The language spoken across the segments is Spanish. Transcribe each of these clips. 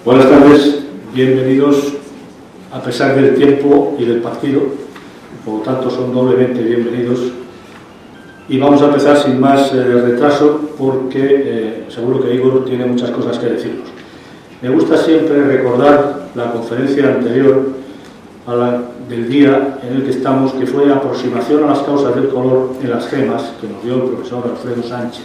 Buenas tardes, bienvenidos a pesar del tiempo y del partido, por lo tanto son doblemente bienvenidos. Y vamos a empezar sin más retraso porque seguro que Igor tiene muchas cosas que decirnos. Me gusta siempre recordar la conferencia anterior a la del día en el que estamos, que fue Aproximación a las causas del color en las gemas, que nos dio el profesor Alfredo Sánchez.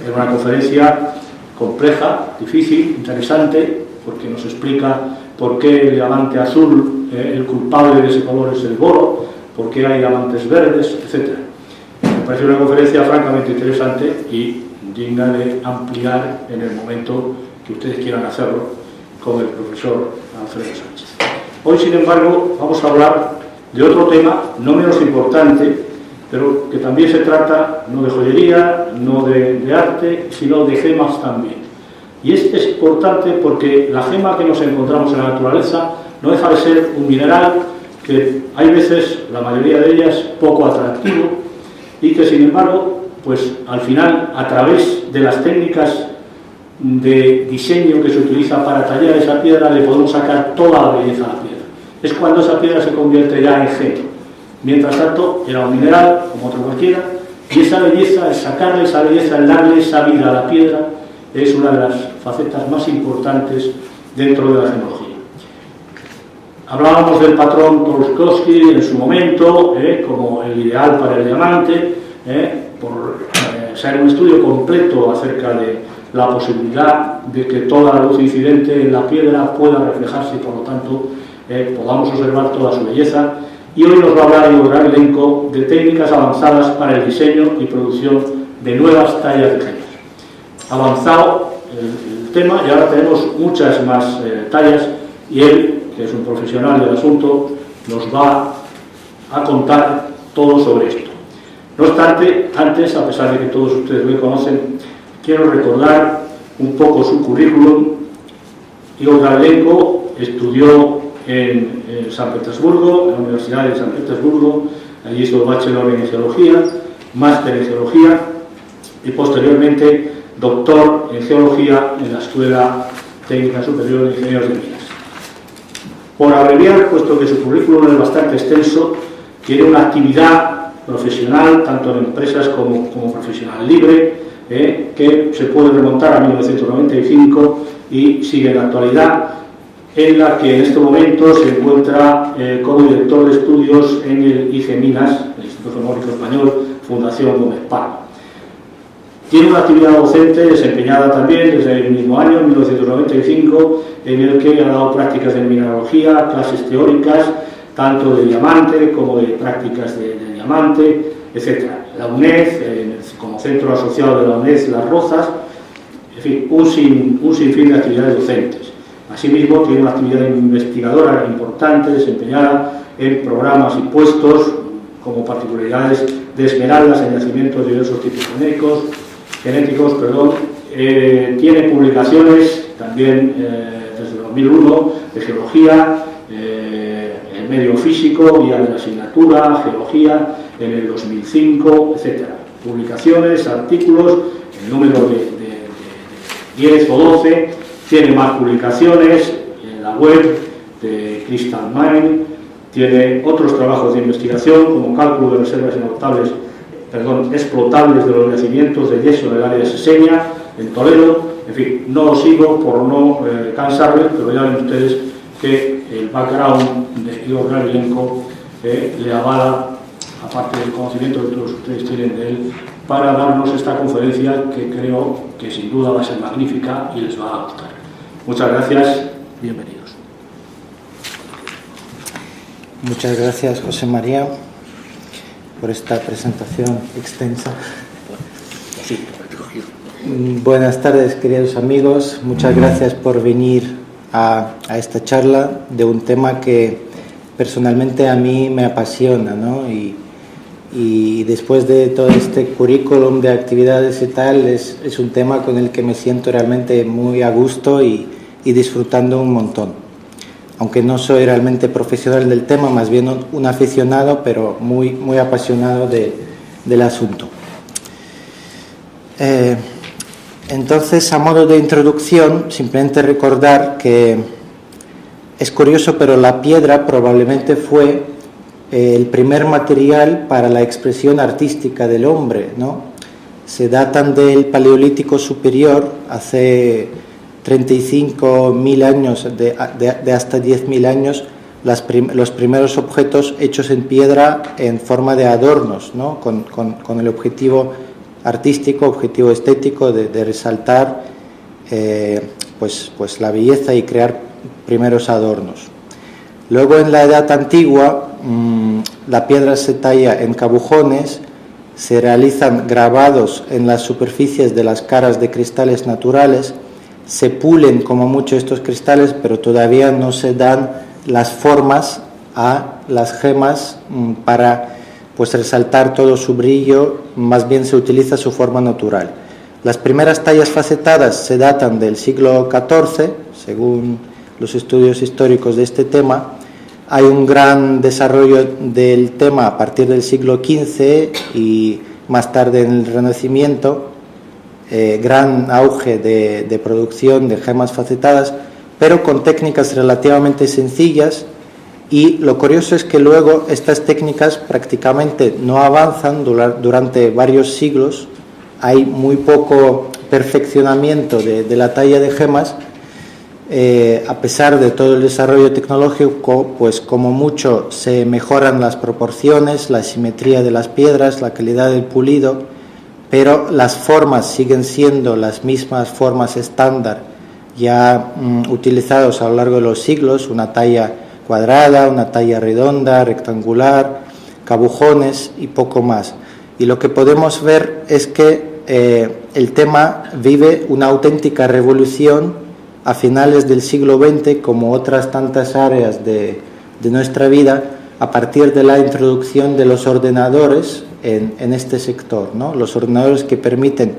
Era una conferencia compleja, difícil, interesante, porque nos explica por qué el diamante azul, el culpable de ese color es el boro, por qué hay diamantes verdes, etc. Me parece una conferencia francamente interesante y digna de ampliar en el momento que ustedes quieran hacerlo con el profesor Alfredo Sánchez. Hoy, sin embargo, vamos a hablar de otro tema no menos importante, pero que también se trata no de joyería, no de arte, sino de gemas también. Y es importante porque la gema que nos encontramos en la naturaleza no deja de ser un mineral que hay veces, la mayoría de ellas, poco atractivo y que, sin embargo, pues al final, a través de las técnicas de diseño que se utiliza para tallar esa piedra, le podemos sacar toda la belleza a la piedra. Es cuando esa piedra se convierte ya en gema. Mientras tanto, era un mineral, como otro cualquiera, y esa belleza, el sacarle esa belleza, el darle esa vida a la piedra, es una de las facetas más importantes dentro de la gemología. Hablábamos del patrón Tolskovsky en su momento, como el ideal para el diamante, por ser un estudio completo acerca de la posibilidad de que toda la luz incidente en la piedra pueda reflejarse y por lo tanto podamos observar toda su belleza. Y hoy nos va a hablar Igor Gavilenko de técnicas avanzadas para el diseño y producción de nuevas tallas de gemas. Avanzado el tema y ahora tenemos muchas más tallas y él, que es un profesional del asunto, nos va a contar todo sobre esto. No obstante, antes, a pesar de que todos ustedes me conocen, quiero recordar un poco su currículum. Igor Gavilenko estudió en San Petersburgo, en la Universidad de San Petersburgo. Allí hizo bachelor en geología, máster en geología y posteriormente doctor en geología en la Escuela Técnica Superior de Ingenieros de Minas. Por abreviar, puesto que su currículum es bastante extenso, tiene una actividad profesional, tanto en empresas como profesional libre, que se puede remontar a 1995 y sigue en la actualidad, en la que en este momento se encuentra como director de estudios en el IG Minas, el Instituto Geológico Español, Fundación Gómez Palma. Tiene una actividad docente desempeñada también desde el mismo año, 1995, en el que ha dado prácticas de mineralogía, clases teóricas, tanto de diamante como de prácticas de diamante, etc. La UNED, como centro asociado de la UNED Las Rozas, en fin, un sinfín de actividades docentes. Asimismo, tiene una actividad investigadora importante desempeñada en programas y puestos como particularidades de esmeraldas en yacimientos de diversos tipos genéticos. Tiene publicaciones también desde 2001 de geología, en medio físico, guía de la asignatura, geología, en el 2005, etc. Publicaciones, artículos, el número de 10 o 12, tiene más publicaciones en la web de Crystal Mine, tiene otros trabajos de investigación como cálculo de reservas explotables de los yacimientos de yeso en el área de Seseña, en Toledo. En fin, no lo sigo por no cansarles, pero ya ven ustedes que el background de Igor Gavilenko le avala, aparte del conocimiento que todos ustedes tienen de él, para darnos esta conferencia que creo que sin duda va a ser magnífica y les va a gustar. Muchas gracias, bienvenidos. Muchas gracias, José María, por esta presentación extensa. Buenas tardes, queridos amigos. Muchas gracias por venir a esta charla de un tema que personalmente a mí me apasiona, ¿no? Y después de todo este currículum de actividades y tal, es un tema con el que me siento realmente muy a gusto y disfrutando un montón. Aunque no soy realmente profesional del tema, más bien un aficionado, pero muy, muy apasionado del asunto. Entonces, a modo de introducción, simplemente recordar que es curioso, pero la piedra probablemente fue el primer material para la expresión artística del hombre, ¿no? Se datan del Paleolítico Superior, hace 35.000 años, de hasta 10.000 años, los primeros objetos hechos en piedra en forma de adornos, ¿no? Con el objetivo artístico, objetivo estético de resaltar pues la belleza y crear primeros adornos. Luego, en la Edad Antigua, la piedra se talla en cabujones, se realizan grabados en las superficies de las caras de cristales naturales, se pulen como mucho estos cristales, pero todavía no se dan las formas a las gemas para pues resaltar todo su brillo, más bien se utiliza su forma natural. Las primeras tallas facetadas se datan del siglo XIV, según los estudios históricos de este tema. Hay un gran desarrollo del tema a partir del siglo XV y más tarde en el Renacimiento, gran auge de producción de gemas facetadas, pero con técnicas relativamente sencillas. Y lo curioso es que luego estas técnicas prácticamente no avanzan durante varios siglos. Hay muy poco perfeccionamiento de la talla de gemas, a pesar de todo el desarrollo tecnológico, pues como mucho se mejoran las proporciones, la simetría de las piedras, la calidad del pulido, pero las formas siguen siendo las mismas formas estándar ya utilizadas a lo largo de los siglos, una talla cuadrada, una talla redonda, rectangular, cabujones y poco más. Y lo que podemos ver es que el tema vive una auténtica revolución a finales del siglo XX, como otras tantas áreas de nuestra vida, a partir de la introducción de los ordenadores en este sector, ¿no? Los ordenadores que permiten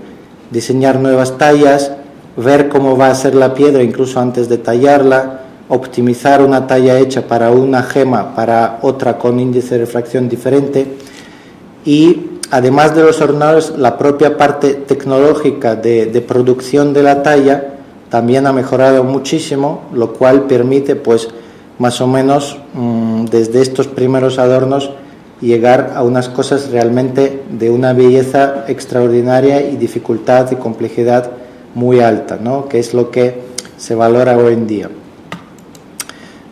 diseñar nuevas tallas, ver cómo va a ser la piedra incluso antes de tallarla, optimizar una talla hecha para una gema para otra con índice de refracción diferente. Y además de los ordenadores, la propia parte tecnológica de producción de la talla también ha mejorado muchísimo, lo cual permite pues más o menos desde estos primeros adornos llegar a unas cosas realmente de una belleza extraordinaria y dificultad y complejidad muy alta, ¿no? Que es lo que se valora hoy en día.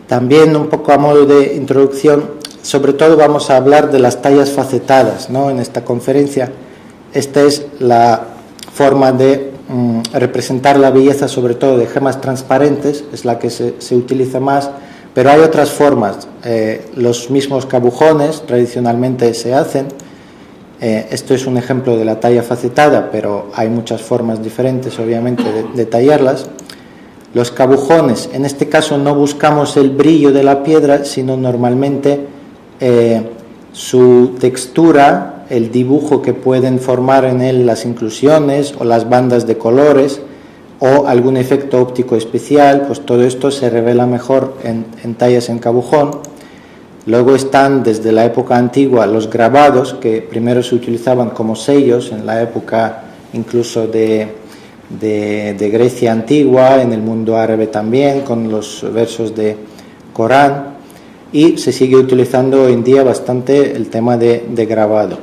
También, un poco a modo de introducción, sobre todo vamos a hablar de las tallas facetadas, ¿no? En esta conferencia. Esta es la forma de representar la belleza, sobre todo de gemas transparentes, es la que se utiliza más, pero hay otras formas. Los mismos cabujones tradicionalmente se hacen. Esto es un ejemplo de la talla facetada, pero hay muchas formas diferentes, obviamente, de tallarlas. Los cabujones, en este caso no buscamos el brillo de la piedra, sino normalmente su textura, el dibujo que pueden formar en él las inclusiones o las bandas de colores o algún efecto óptico especial, pues todo esto se revela mejor en tallas en cabujón. Luego están desde la época antigua los grabados, que primero se utilizaban como sellos en la época incluso de Grecia antigua, en el mundo árabe también, con los versos de Corán, y se sigue utilizando hoy en día bastante el tema de grabado.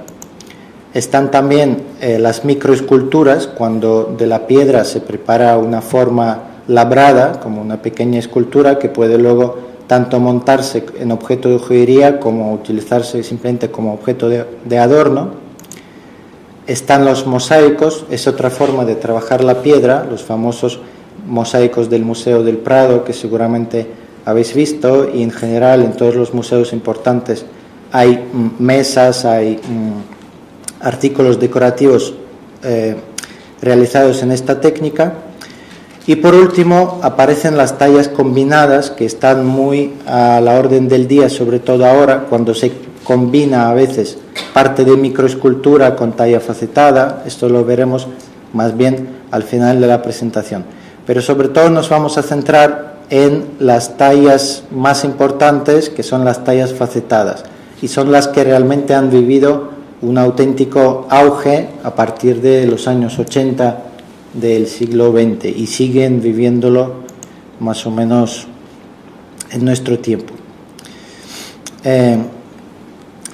Están también las microesculturas, cuando de la piedra se prepara una forma labrada, como una pequeña escultura que puede luego tanto montarse en objeto de joyería como utilizarse simplemente como objeto de adorno. Están los mosaicos, es otra forma de trabajar la piedra, los famosos mosaicos del Museo del Prado, que seguramente habéis visto, y en general en todos los museos importantes hay mesas, hay artículos decorativos realizados en esta técnica. Y por último aparecen las tallas combinadas, que están muy a la orden del día, sobre todo ahora, cuando se combina a veces parte de microescultura con talla facetada. Esto lo veremos más bien al final de la presentación. Pero sobre todo nos vamos a centrar en las tallas más importantes, que son las tallas facetadas, y son las que realmente han vivido un auténtico auge a partir de los años 80 del siglo XX y siguen viviéndolo más o menos en nuestro tiempo.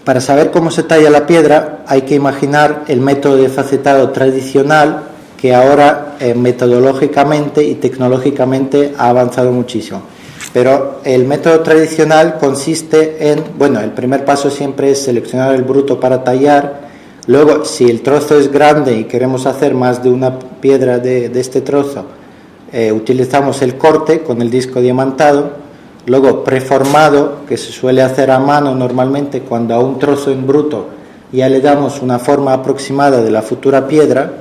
Para saber cómo se talla la piedra hay que imaginar el método de facetado tradicional, que ahora metodológicamente y tecnológicamente ha avanzado muchísimo. Pero el método tradicional consiste en, bueno, el primer paso siempre es seleccionar el bruto para tallar. Luego, si el trozo es grande y queremos hacer más de una piedra de este trozo, utilizamos el corte con el disco diamantado. Luego, preformado, que se suele hacer a mano normalmente cuando a un trozo en bruto ya le damos una forma aproximada de la futura piedra.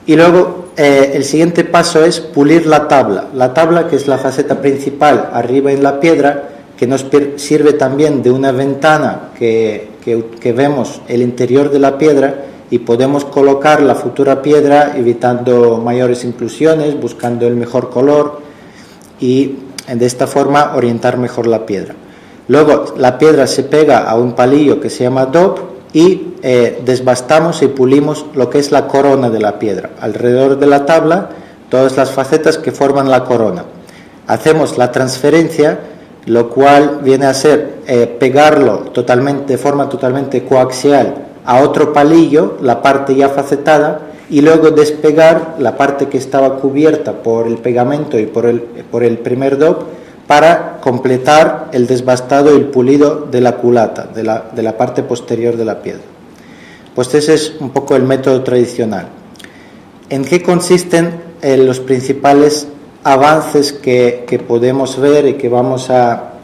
Y luego, el siguiente paso es pulir la tabla, que es la faceta principal arriba en la piedra, que nos sirve también de una ventana que vemos el interior de la piedra y podemos colocar la futura piedra evitando mayores inclusiones, buscando el mejor color y de esta forma orientar mejor la piedra. Luego la piedra se pega a un palillo que se llama DOP y desbastamos y pulimos lo que es la corona de la piedra. Alrededor de la tabla, todas las facetas que forman la corona. Hacemos la transferencia, lo cual viene a ser pegarlo de forma totalmente coaxial a otro palillo, la parte ya facetada, y luego despegar la parte que estaba cubierta por el pegamento y por el primer DOP para completar el desbastado y el pulido de la culata, de la parte posterior de la piedra. Pues ese es un poco el método tradicional. ¿En qué consisten los principales avances que podemos ver y que vamos a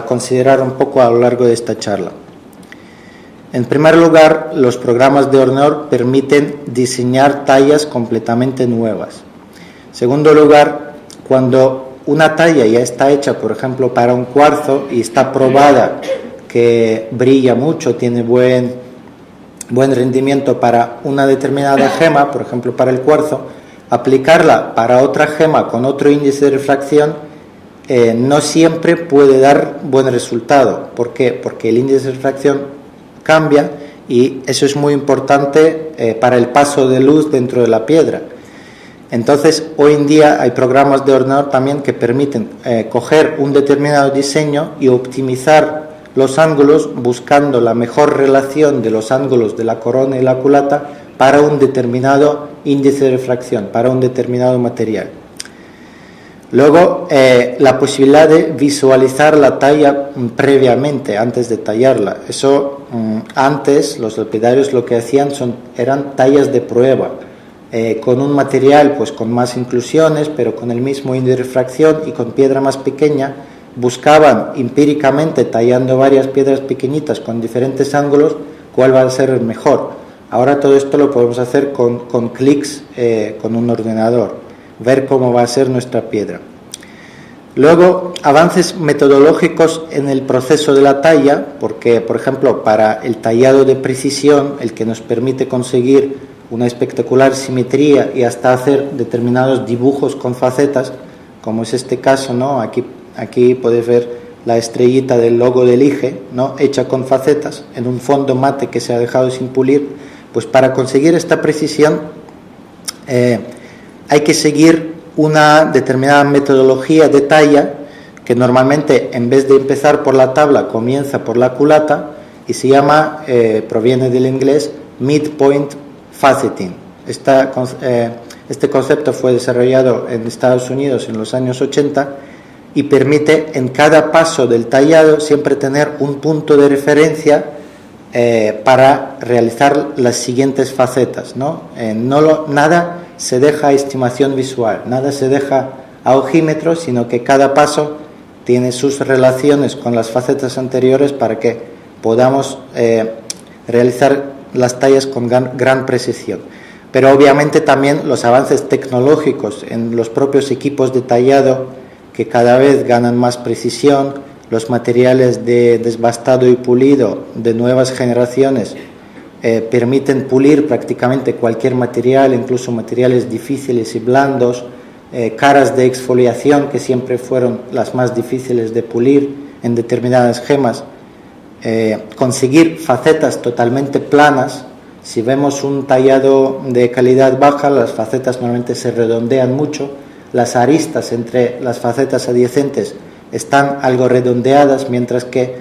considerar un poco a lo largo de esta charla? En primer lugar, los programas de Horneor permiten diseñar tallas completamente nuevas. En segundo lugar, cuando una talla ya está hecha, por ejemplo, para un cuarzo y está probada que brilla mucho, tiene buen rendimiento para una determinada gema, por ejemplo, para el cuarzo, aplicarla para otra gema con otro índice de refracción no siempre puede dar buen resultado. ¿Por qué? Porque el índice de refracción cambia y eso es muy importante para el paso de luz dentro de la piedra. Entonces, hoy en día hay programas de Horneor también que permiten coger un determinado diseño y optimizar los ángulos buscando la mejor relación de los ángulos de la corona y la culata para un determinado índice de refracción, para un determinado material. Luego, la posibilidad de visualizar la talla previamente, antes de tallarla. Eso, antes, los lapidarios lo que hacían eran tallas de prueba, con un material pues con más inclusiones, pero con el mismo índice de refracción y con piedra más pequeña. Buscaban empíricamente, tallando varias piedras pequeñitas con diferentes ángulos, cuál va a ser el mejor. Ahora todo esto lo podemos hacer con clics con un ordenador. Ver cómo va a ser nuestra piedra. Luego, avances metodológicos en el proceso de la talla, porque, por ejemplo, para el tallado de precisión, el que nos permite conseguir una espectacular simetría y hasta hacer determinados dibujos con facetas, como es este caso, ¿no? Aquí podéis ver la estrellita del logo del IGE, ¿no? Hecha con facetas en un fondo mate que se ha dejado sin pulir. Pues para conseguir esta precisión hay que seguir una determinada metodología de talla que normalmente, en vez de empezar por la tabla, comienza por la culata y se llama, proviene del inglés, midpoint faceting. Este concepto fue desarrollado en Estados Unidos en los años 80 y permite en cada paso del tallado siempre tener un punto de referencia para realizar las siguientes facetas, ¿no? Nada se deja a estimación visual, nada se deja a ojímetro, sino que cada paso tiene sus relaciones con las facetas anteriores para que podamos realizar las tallas con gran precisión. Pero obviamente también los avances tecnológicos en los propios equipos de tallado, que cada vez ganan más precisión, los materiales de desbastado y pulido de nuevas generaciones permiten pulir prácticamente cualquier material, incluso materiales difíciles y blandos, caras de exfoliación que siempre fueron las más difíciles de pulir en determinadas gemas, conseguir facetas totalmente planas Si vemos un tallado de calidad baja, las facetas normalmente se redondean mucho, las aristas entre las facetas adyacentes están algo redondeadas, mientras que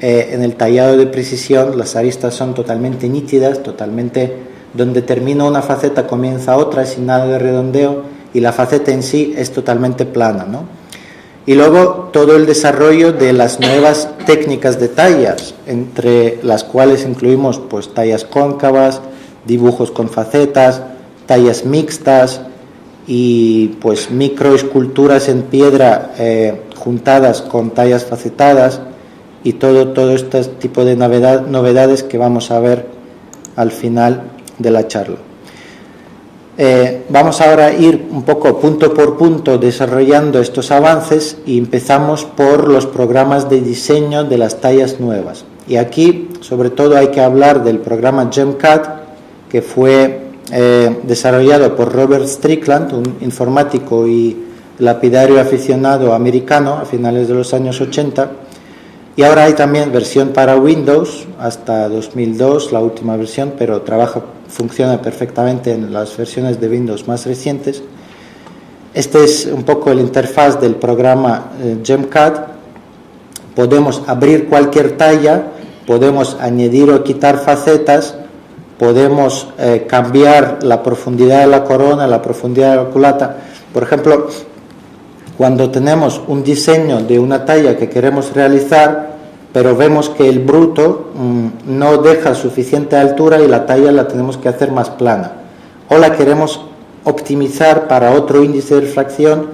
en el tallado de precisión las aristas son totalmente nítidas, totalmente donde termina una faceta comienza otra, sin nada de redondeo, y la faceta en sí es totalmente plana, ¿no? Y luego todo el desarrollo de las nuevas técnicas de tallas, entre las cuales incluimos pues tallas cóncavas, dibujos con facetas, tallas mixtas y pues microesculturas en piedra juntadas con tallas facetadas, y todo este tipo de novedades que vamos a ver al final de la charla. Vamos ahora a ir un poco punto por punto desarrollando estos avances, y empezamos por los programas de diseño de las tallas nuevas. Y aquí sobre todo hay que hablar del programa GEMCAD, que fue desarrollado por Robert Strickland, un informático y lapidario aficionado americano a finales de los años 80, y ahora hay también versión para Windows hasta 2002, la última versión, pero funciona perfectamente en las versiones de Windows más recientes. Este es un poco el interfaz del programa GEMCAD. Podemos abrir cualquier talla, podemos añadir o quitar facetas, podemos cambiar la profundidad de la corona, la profundidad de la culata. Por ejemplo, cuando tenemos un diseño de una talla que queremos realizar, pero vemos que el bruto no deja suficiente altura y la talla la tenemos que hacer más plana, o la queremos optimizar para otro índice de refracción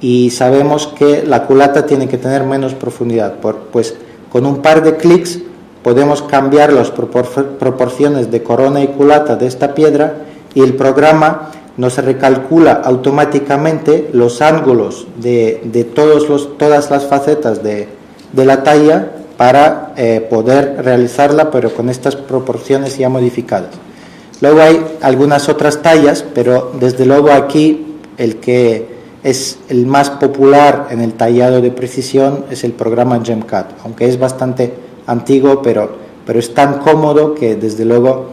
y sabemos que la culata tiene que tener menos profundidad, pues con un par de clics podemos cambiar las proporciones de corona y culata de esta piedra, y el programa nos recalcula automáticamente los ángulos de todas las facetas de la talla para poder realizarla, pero con estas proporciones ya modificadas. Luego hay algunas otras tallas, pero desde luego aquí el que es el más popular en el tallado de precisión es el programa GEMCAD, aunque es bastante antiguo, pero es tan cómodo que desde luego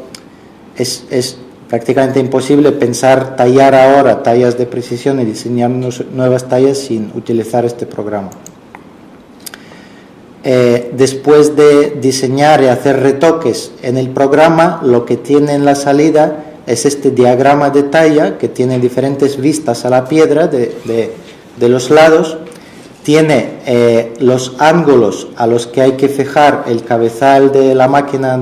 es prácticamente imposible tallar ahora tallas de precisión y diseñar nuevas tallas sin utilizar este programa. Después de diseñar y hacer retoques en el programa, lo que tiene en la salida es este diagrama de talla que tiene diferentes vistas a la piedra de los lados. Tiene los ángulos a los que hay que fijar el cabezal de la máquina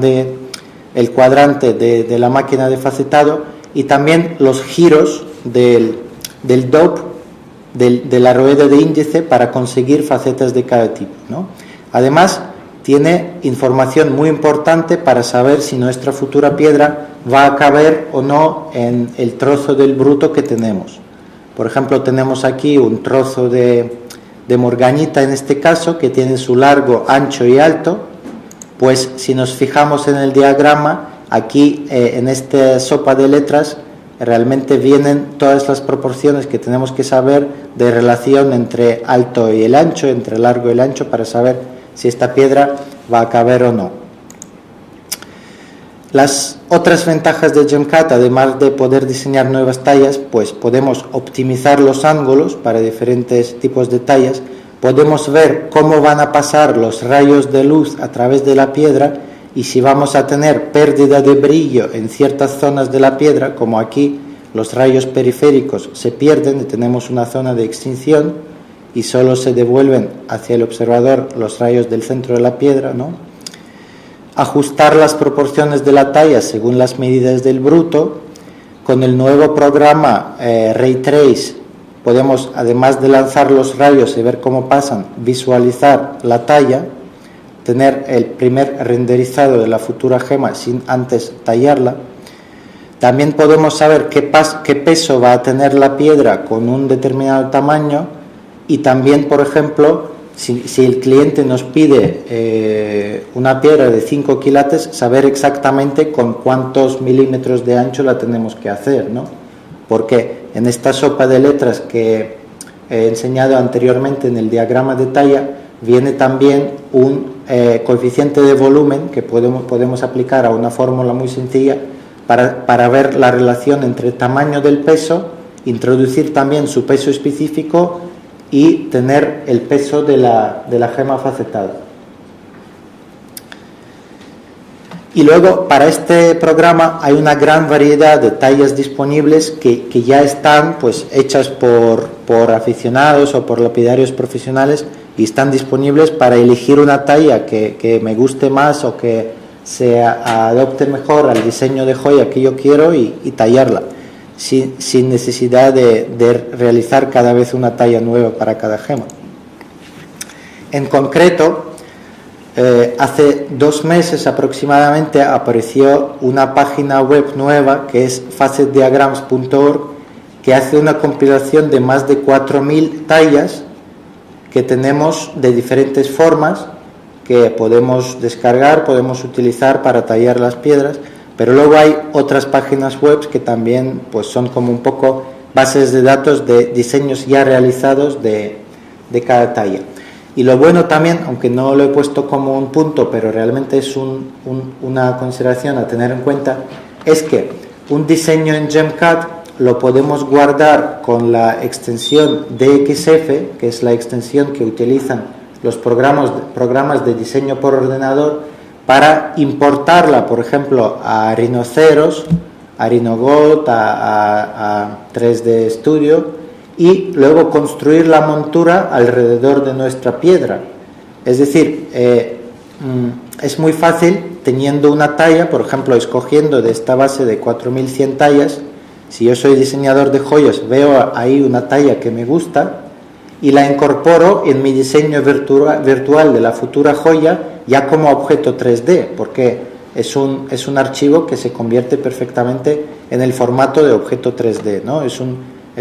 el cuadrante de la máquina de facetado, y también los giros del DOP, de la rueda de índice, para conseguir facetas de cada tipo, ¿no? Además, tiene información muy importante para saber si nuestra futura piedra va a caber o no en el trozo del bruto que tenemos. Por ejemplo, tenemos aquí un trozo de morganita, en este caso, que tiene su largo, ancho y alto. Pues si nos fijamos en el diagrama, aquí en esta sopa de letras realmente vienen todas las proporciones que tenemos que saber de relación entre alto y el ancho, entre largo y el ancho, para saber si esta piedra va a caber o no. Las otras ventajas de GEMCAD, además de poder diseñar nuevas tallas, pues podemos optimizar los ángulos para diferentes tipos de tallas. Podemos ver cómo van a pasar los rayos de luz a través de la piedra, y si vamos a tener pérdida de brillo en ciertas zonas de la piedra, como aquí los rayos periféricos se pierden y tenemos una zona de extinción y solo se devuelven hacia el observador los rayos del centro de la piedra, ¿no? Ajustar las proporciones de la talla según las medidas del bruto. Con el nuevo programa Ray Trace podemos, además de lanzar los rayos y ver cómo pasan, visualizar la talla, tener el primer renderizado de la futura gema sin antes tallarla. También podemos saber qué peso va a tener la piedra con un determinado tamaño, y también, por ejemplo, si el cliente nos pide una piedra de 5 quilates, saber exactamente con cuántos milímetros de ancho la tenemos que hacer, ¿no? Porque en esta sopa de letras que he enseñado anteriormente en el diagrama de talla, viene también un coeficiente de volumen que podemos aplicar a una fórmula muy sencilla para ver la relación entre el tamaño del peso, introducir también su peso específico y tener el peso de la gema facetada. Y luego, para este programa hay una gran variedad de tallas disponibles que ya están pues hechas por aficionados o por lapidarios profesionales, y están disponibles para elegir una talla que me guste más o que se adopte mejor al diseño de joya que yo quiero y tallarla, sin necesidad de realizar cada vez una talla nueva para cada gema. En concreto, hace 2 meses aproximadamente apareció una página web nueva que es facetdiagrams.org, que hace una compilación de más de 4.000 tallas que tenemos de diferentes formas, que podemos descargar, podemos utilizar para tallar las piedras, pero luego hay otras páginas web que también pues son como un poco bases de datos de diseños ya realizados de cada talla. Y lo bueno también, aunque no lo he puesto como un punto, pero realmente es una consideración a tener en cuenta, es que un diseño en GEMCAD lo podemos guardar con la extensión DXF, que es la extensión que utilizan los programas de diseño por ordenador, para importarla, por ejemplo, a Rhinoceros, a Rhinogold, a 3D Studio, y luego construir la montura alrededor de nuestra piedra. Es decir, es muy fácil teniendo una talla, por ejemplo, escogiendo de esta base de 4.100 tallas. Si yo soy diseñador de joyas, veo ahí una talla que me gusta y la incorporo en mi diseño virtual de la futura joya ya como objeto 3D, porque es un archivo que se convierte perfectamente en el formato de objeto 3D, ¿no? Es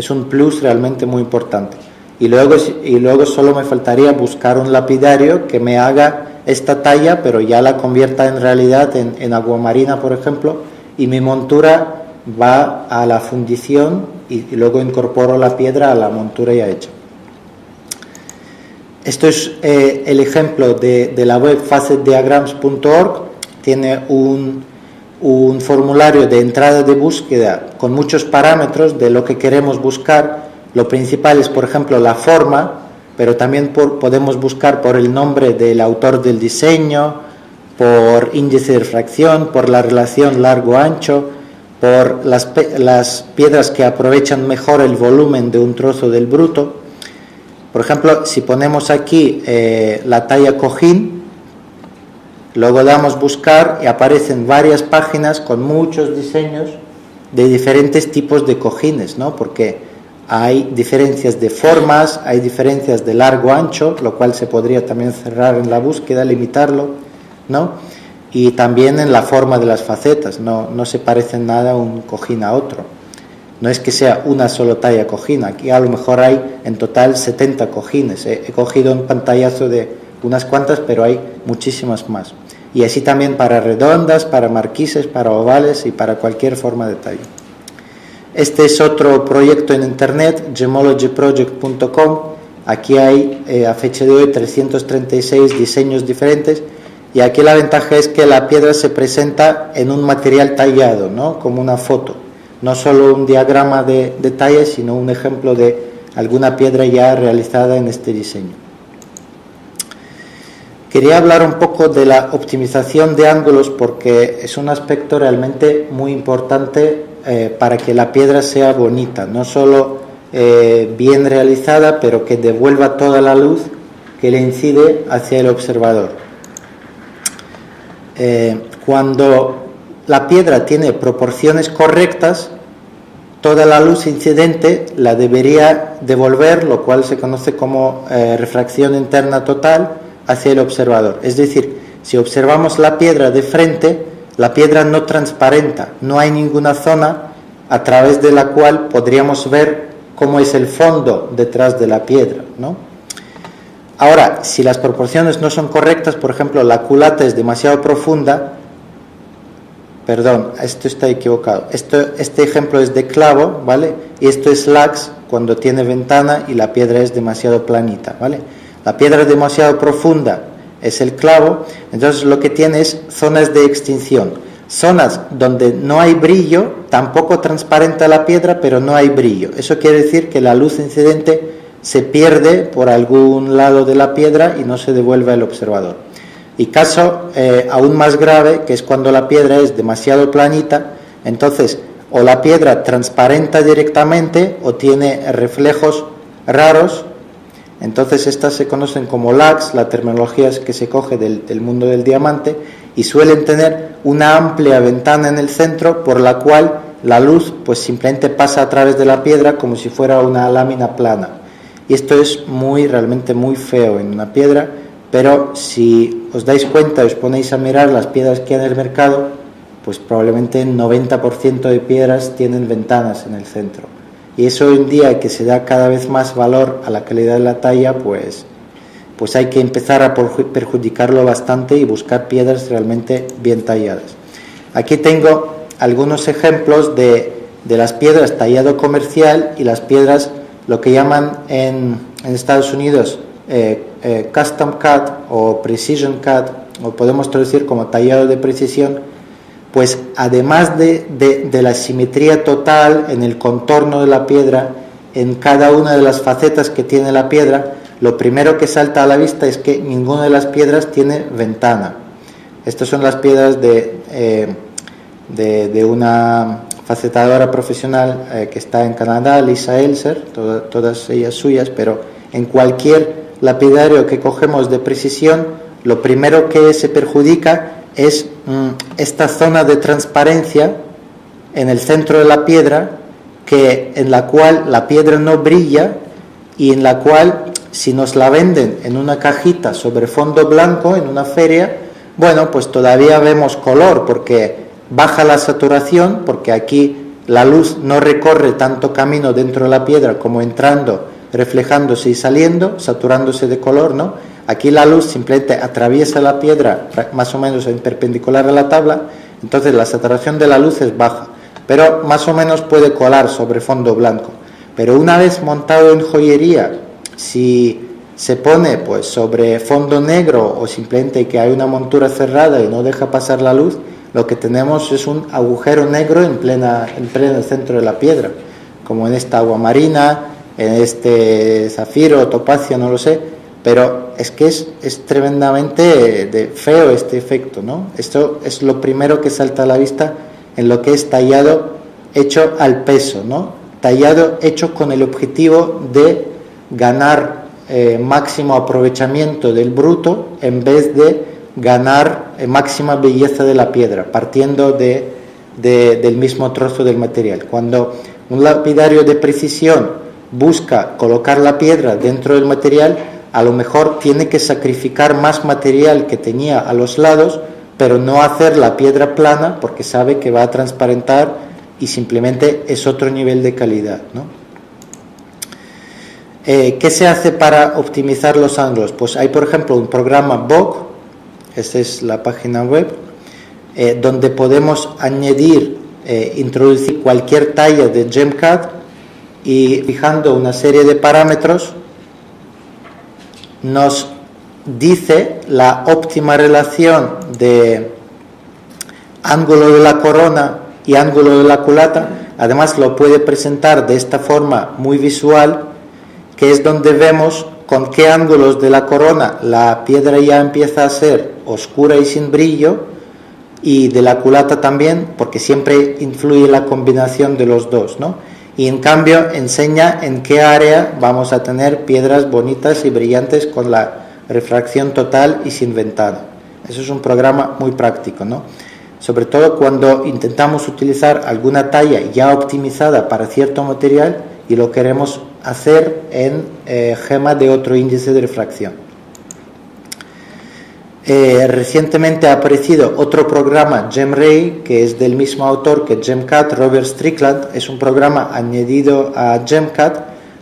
un plus realmente muy importante. Y luego solo me faltaría buscar un lapidario que me haga esta talla, pero ya la convierta en realidad en aguamarina, por ejemplo, y mi montura va a la fundición y luego incorporo la piedra a la montura ya hecha. Esto es el ejemplo de la web facetdiagrams.org. Tiene un formulario de entrada de búsqueda con muchos parámetros de lo que queremos buscar. Lo principal es, por ejemplo, la forma, pero también podemos buscar por el nombre del autor del diseño, por índice de refracción, por la relación largo-ancho, por las piedras que aprovechan mejor el volumen de un trozo del bruto. Por ejemplo, si ponemos aquí la talla cojín, luego damos buscar y aparecen varias páginas con muchos diseños de diferentes tipos de cojines, ¿no? Porque hay diferencias de formas, hay diferencias de largo-ancho, lo cual se podría también cerrar en la búsqueda, limitarlo, ¿no? Y también en la forma de las facetas, no se parece en nada un cojín a otro. No es que sea una sola talla cojín, aquí a lo mejor hay en total 70 cojines. He cogido un pantallazo de unas cuantas, pero hay muchísimas más. Y así también para redondas, para marquises, para ovales y para cualquier forma de talla. Este es otro proyecto en internet, gemologyproject.com. Aquí hay a fecha de hoy 336 diseños diferentes, y aquí la ventaja es que la piedra se presenta en un material tallado, ¿no? Como una foto, no solo un diagrama de talla, sino un ejemplo de alguna piedra ya realizada en este diseño. Quería hablar un poco de la optimización de ángulos, porque es un aspecto realmente muy importante para que la piedra sea bonita, no solo bien realizada, pero que devuelva toda la luz que le incide hacia el observador. Cuando la piedra tiene proporciones correctas, toda la luz incidente la debería devolver, lo cual se conoce como refracción interna total, hacia el observador. Es decir, si observamos la piedra de frente, la piedra no transparenta, no hay ninguna zona a través de la cual podríamos ver cómo es el fondo detrás de la piedra, ¿no? Ahora, si las proporciones no son correctas, por ejemplo, la culata es demasiado profunda, perdón, esto está equivocado, este ejemplo es de clavo, ¿vale? Y esto es lax cuando tiene ventana y la piedra es demasiado planita, ¿vale? La piedra demasiado profunda es el clavo, entonces lo que tiene es zonas de extinción. zonas donde no hay brillo, tampoco transparenta la piedra, pero no hay brillo. Eso quiere decir que la luz incidente se pierde por algún lado de la piedra y no se devuelve al observador. Y caso aún más grave, que es cuando la piedra es demasiado planita, entonces o la piedra transparenta directamente o tiene reflejos raros. Entonces estas se conocen como lags, la terminología es que se coge del mundo del diamante, y suelen tener una amplia ventana en el centro por la cual la luz pues simplemente pasa a través de la piedra como si fuera una lámina plana. Y esto es realmente muy feo en una piedra, pero si os dais cuenta, os ponéis a mirar las piedras que hay en el mercado, pues probablemente el 90% de piedras tienen ventanas en el centro. Y eso hoy en día, que se da cada vez más valor a la calidad de la talla, pues hay que empezar a perjudicarlo bastante y buscar piedras realmente bien talladas. Aquí tengo algunos ejemplos de las piedras tallado comercial y las piedras, lo que llaman en Estados Unidos custom cut o precision cut, o podemos traducir como tallado de precisión. Pues además de la simetría total en el contorno de la piedra, en cada una de las facetas que tiene la piedra, lo primero que salta a la vista es que ninguna de las piedras tiene ventana. Estas son las piedras de una facetadora profesional que está en Canadá, Lisa Elser, todas ellas suyas, pero en cualquier lapidario que cogemos de precisión, lo primero que se perjudica es esta zona de transparencia en el centro de la piedra, en la cual la piedra no brilla y en la cual, si nos la venden en una cajita sobre fondo blanco en una feria, bueno, pues todavía vemos color porque baja la saturación, porque aquí la luz no recorre tanto camino dentro de la piedra como entrando, reflejándose y saliendo, saturándose de color, ¿no? Aquí la luz simplemente atraviesa la piedra más o menos en perpendicular a la tabla, entonces la saturación de la luz es baja, pero más o menos puede colar sobre fondo blanco. Pero una vez montado en joyería, si se pone pues sobre fondo negro o simplemente que hay una montura cerrada y no deja pasar la luz, lo que tenemos es un agujero negro en pleno centro de la piedra, como en esta agua marina, en este zafiro o topacio, no lo sé, pero es que es tremendamente feo este efecto, ¿no? Esto es lo primero que salta a la vista en lo que es tallado hecho al peso, ¿no? Tallado hecho con el objetivo de ganar máximo aprovechamiento del bruto en vez de ganar máxima belleza de la piedra, partiendo del mismo trozo del material. Cuando un lapidario de precisión busca colocar la piedra dentro del material, a lo mejor tiene que sacrificar más material que tenía a los lados, pero no hacer la piedra plana porque sabe que va a transparentar y simplemente es otro nivel de calidad, ¿no? ¿Qué se hace para optimizar los ángulos? Pues hay, por ejemplo, un programa Vogue, esta es la página web, donde podemos añadir, introducir cualquier talla de GemCAD y fijando una serie de parámetros nos dice la óptima relación de ángulo de la corona y ángulo de la culata. Además lo puede presentar de esta forma muy visual, que es donde vemos con qué ángulos de la corona la piedra ya empieza a ser oscura y sin brillo, y de la culata también, porque siempre influye la combinación de los dos, ¿no? Y en cambio enseña en qué área vamos a tener piedras bonitas y brillantes con la refracción total y sin ventana. Eso es un programa muy práctico, ¿no? Sobre todo cuando intentamos utilizar alguna talla ya optimizada para cierto material y lo queremos hacer en gema de otro índice de refracción. Recientemente ha aparecido otro programa, GemRay, que es del mismo autor que GemCAD, Robert Strickland. Es un programa añadido a GemCAD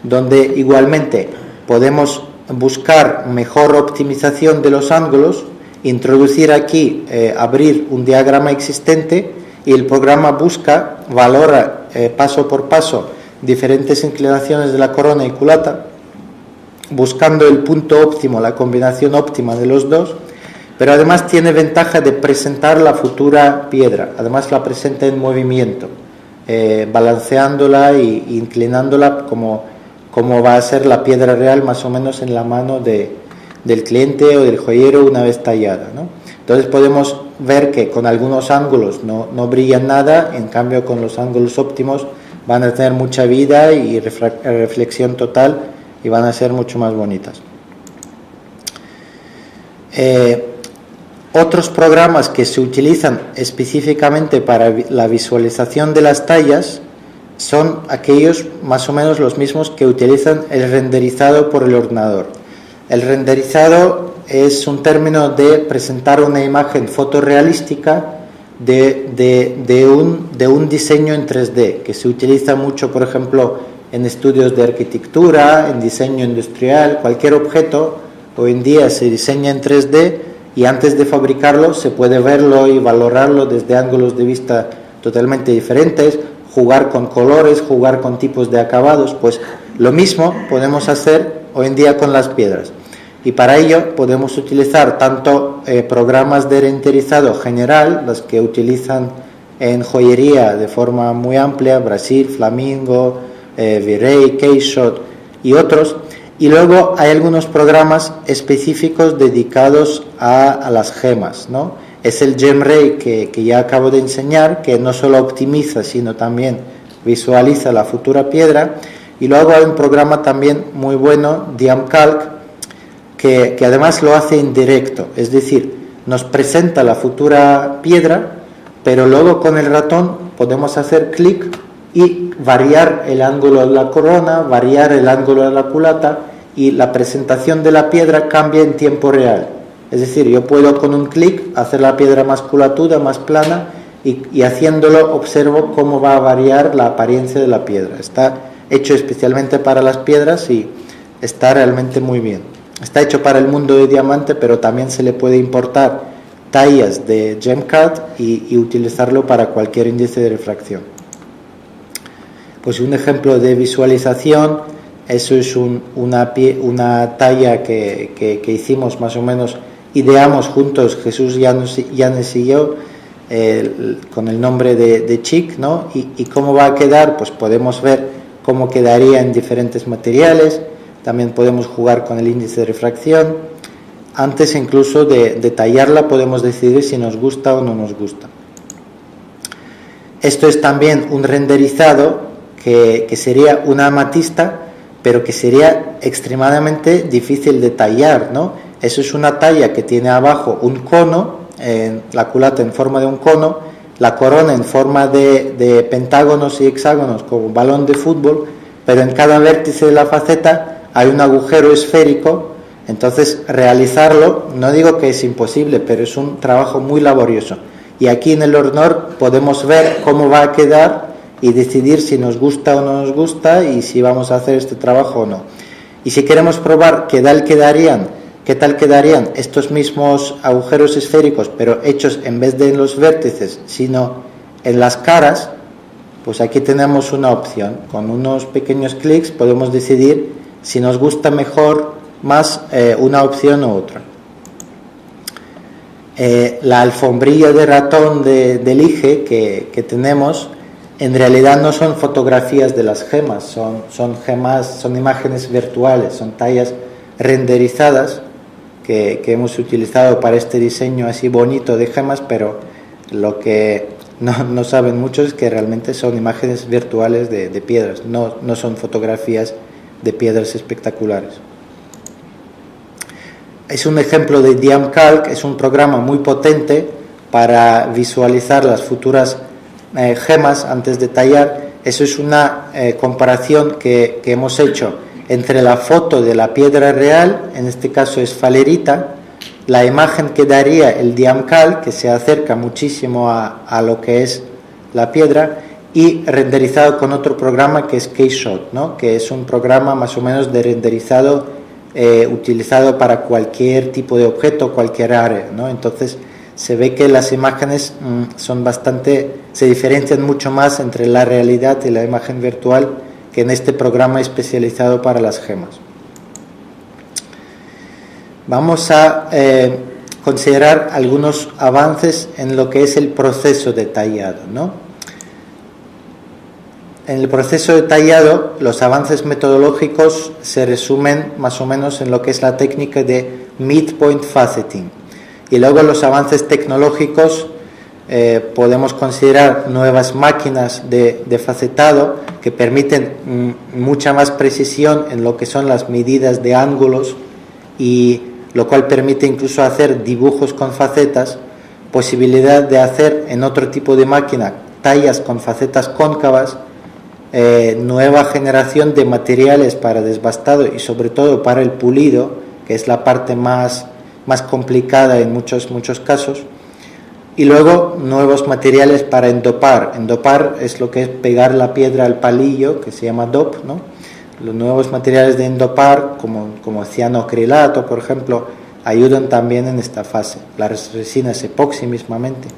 donde igualmente podemos buscar mejor optimización de los ángulos, introducir aquí, abrir un diagrama existente, y el programa valora paso por paso diferentes inclinaciones de la corona y culata, buscando el punto óptimo, la combinación óptima de los dos. pero además tiene ventaja de presentar la futura piedra, además la presenta en movimiento, balanceándola e inclinándola como va a ser la piedra real más o menos en la mano del cliente o del joyero una vez tallada, ¿no? Entonces podemos ver que con algunos ángulos no brillan nada, en cambio con los ángulos óptimos van a tener mucha vida y reflexión total y van a ser mucho más bonitas. Otros programas que se utilizan específicamente para la visualización de las tallas son aquellos más o menos los mismos que utilizan el renderizado por el ordenador. El renderizado es un término de presentar una imagen fotorrealística de un diseño en 3D, que se utiliza mucho, por ejemplo, en estudios de arquitectura, en diseño industrial. Cualquier objeto hoy en día se diseña en 3D y antes de fabricarlo se puede verlo y valorarlo desde ángulos de vista totalmente diferentes, jugar con colores, jugar con tipos de acabados. Pues lo mismo podemos hacer hoy en día con las piedras. Y para ello podemos utilizar tanto programas de renderizado general, los que utilizan en joyería de forma muy amplia, Brasil, Flamingo, V-Ray, Keyshot y otros. Y luego hay algunos programas específicos dedicados a las gemas, ¿no? Es el GemRay que ya acabo de enseñar, que no solo optimiza, sino también visualiza la futura piedra. Y luego hay un programa también muy bueno, DiamCalc, que además lo hace en directo, es decir, nos presenta la futura piedra, pero luego con el ratón podemos hacer clic y variar el ángulo de la corona, variar el ángulo de la culata, y la presentación de la piedra cambia en tiempo real. Es decir, yo puedo con un clic hacer la piedra más culatuda, más plana, y haciéndolo observo cómo va a variar la apariencia de la piedra. Está hecho especialmente para las piedras y está realmente muy bien. Está hecho para el mundo de diamante, pero también se le puede importar tallas de GemCAD y utilizarlo para cualquier índice de refracción. Pues un ejemplo de visualización, eso es una talla que hicimos más o menos, ideamos juntos Jesús Llanes y yo, con el nombre de Chic, ¿no? Y cómo va a quedar, pues podemos ver cómo quedaría en diferentes materiales. También podemos jugar con el índice de refracción. Antes incluso de tallarla podemos decidir si nos gusta o no nos gusta. Esto es también un renderizado que sería una amatista, pero que sería extremadamente difícil de tallar, ¿no? Eso es una talla que tiene abajo un cono, la culata en forma de un cono, la corona en forma de pentágonos y hexágonos como un balón de fútbol, pero en cada vértice de la faceta hay un agujero esférico. Entonces realizarlo, no digo que es imposible, pero es un trabajo muy laborioso. Y aquí en el ordenador podemos ver cómo va a quedar y decidir si nos gusta o no nos gusta y si vamos a hacer este trabajo o no. Y si queremos probar qué tal quedarían estos mismos agujeros esféricos, pero hechos en vez de en los vértices, sino en las caras, pues aquí tenemos una opción. Con unos pequeños clics podemos decidir si nos gusta más una opción u otra. La alfombrilla de ratón de Lige que tenemos, en realidad no son fotografías de las gemas, son imágenes virtuales, son tallas renderizadas que hemos utilizado para este diseño así bonito de gemas, pero lo que no saben muchos es que realmente son imágenes virtuales de piedras, no son fotografías de piedras espectaculares. Es un ejemplo de DiamCalc, es un programa muy potente para visualizar las futuras gemas antes de tallar. Eso es una comparación que hemos hecho entre la foto de la piedra real, en este caso es falerita, la imagen que daría el DiamCalc, que se acerca muchísimo a lo que es la piedra, y renderizado con otro programa que es Keyshot, ¿no? Que es un programa más o menos de renderizado utilizado para cualquier tipo de objeto, cualquier área, ¿no? Entonces se ve que las imágenes se diferencian mucho más entre la realidad y la imagen virtual que en este programa especializado para las gemas. Vamos a considerar algunos avances en lo que es el proceso de tallado, ¿no? En el proceso de tallado, los avances metodológicos se resumen más o menos en lo que es la técnica de midpoint faceting. Y luego los avances tecnológicos, podemos considerar nuevas máquinas de facetado que permiten mucha más precisión en lo que son las medidas de ángulos, y lo cual permite incluso hacer dibujos con facetas, posibilidad de hacer en otro tipo de máquina tallas con facetas cóncavas, nueva generación de materiales para desbastado y sobre todo para el pulido, que es la parte más complicada en muchos casos, y luego nuevos materiales para endopar. Endopar es lo que es pegar la piedra al palillo, que se llama dop, ¿no? Los nuevos materiales de endopar, como cianoacrilato, por ejemplo, ayudan también en esta fase. Las resinas epoxi mismamente.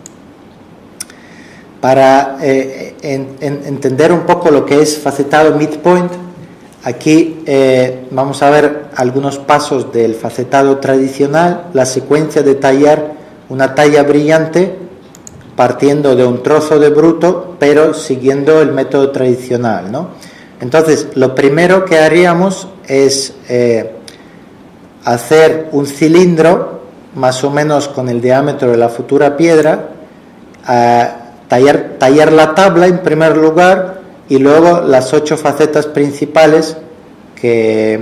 Para entender un poco lo que es facetado midpoint, aquí vamos a ver algunos pasos del facetado tradicional, la secuencia de tallar una talla brillante partiendo de un trozo de bruto, pero siguiendo el método tradicional, ¿no? Entonces, lo primero que haríamos es hacer un cilindro más o menos con el diámetro de la futura piedra, tallar la tabla en primer lugar y luego las 8 facetas principales que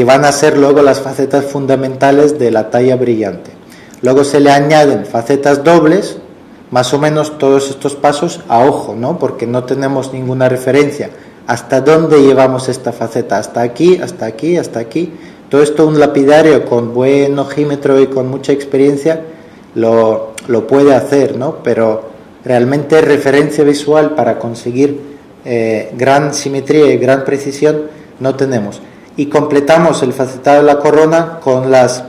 van a ser luego las facetas fundamentales de la talla brillante. Luego se le añaden facetas dobles, más o menos todos estos pasos a ojo, ¿no? Porque no tenemos ninguna referencia. ¿Hasta dónde llevamos esta faceta? Hasta aquí, hasta aquí, hasta aquí. Todo esto un lapidario con buen ojímetro y con mucha experiencia lo puede hacer, ¿no? Pero realmente referencia visual para conseguir gran simetría y gran precisión no tenemos. Y completamos el facetado de la corona con las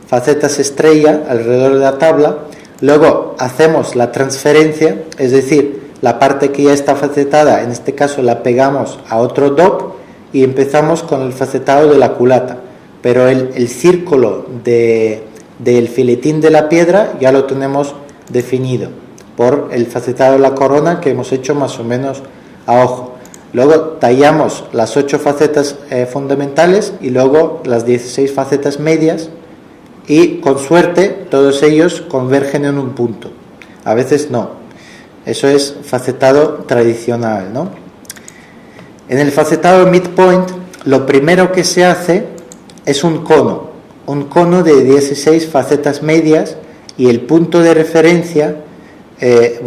facetas estrella alrededor de la tabla. Luego hacemos la transferencia, es decir, la parte que ya está facetada, en este caso la pegamos a otro DOP y empezamos con el facetado de la culata. Pero el círculo del filetín de la piedra ya lo tenemos definido por el facetado de la corona que hemos hecho más o menos a ojo. Luego tallamos las 8 facetas fundamentales y luego las 16 facetas medias, y con suerte todos ellos convergen en un punto. A veces no. Eso es facetado tradicional, ¿no? En el facetado midpoint, lo primero que se hace es un cono de 16 facetas medias, y el punto de referencia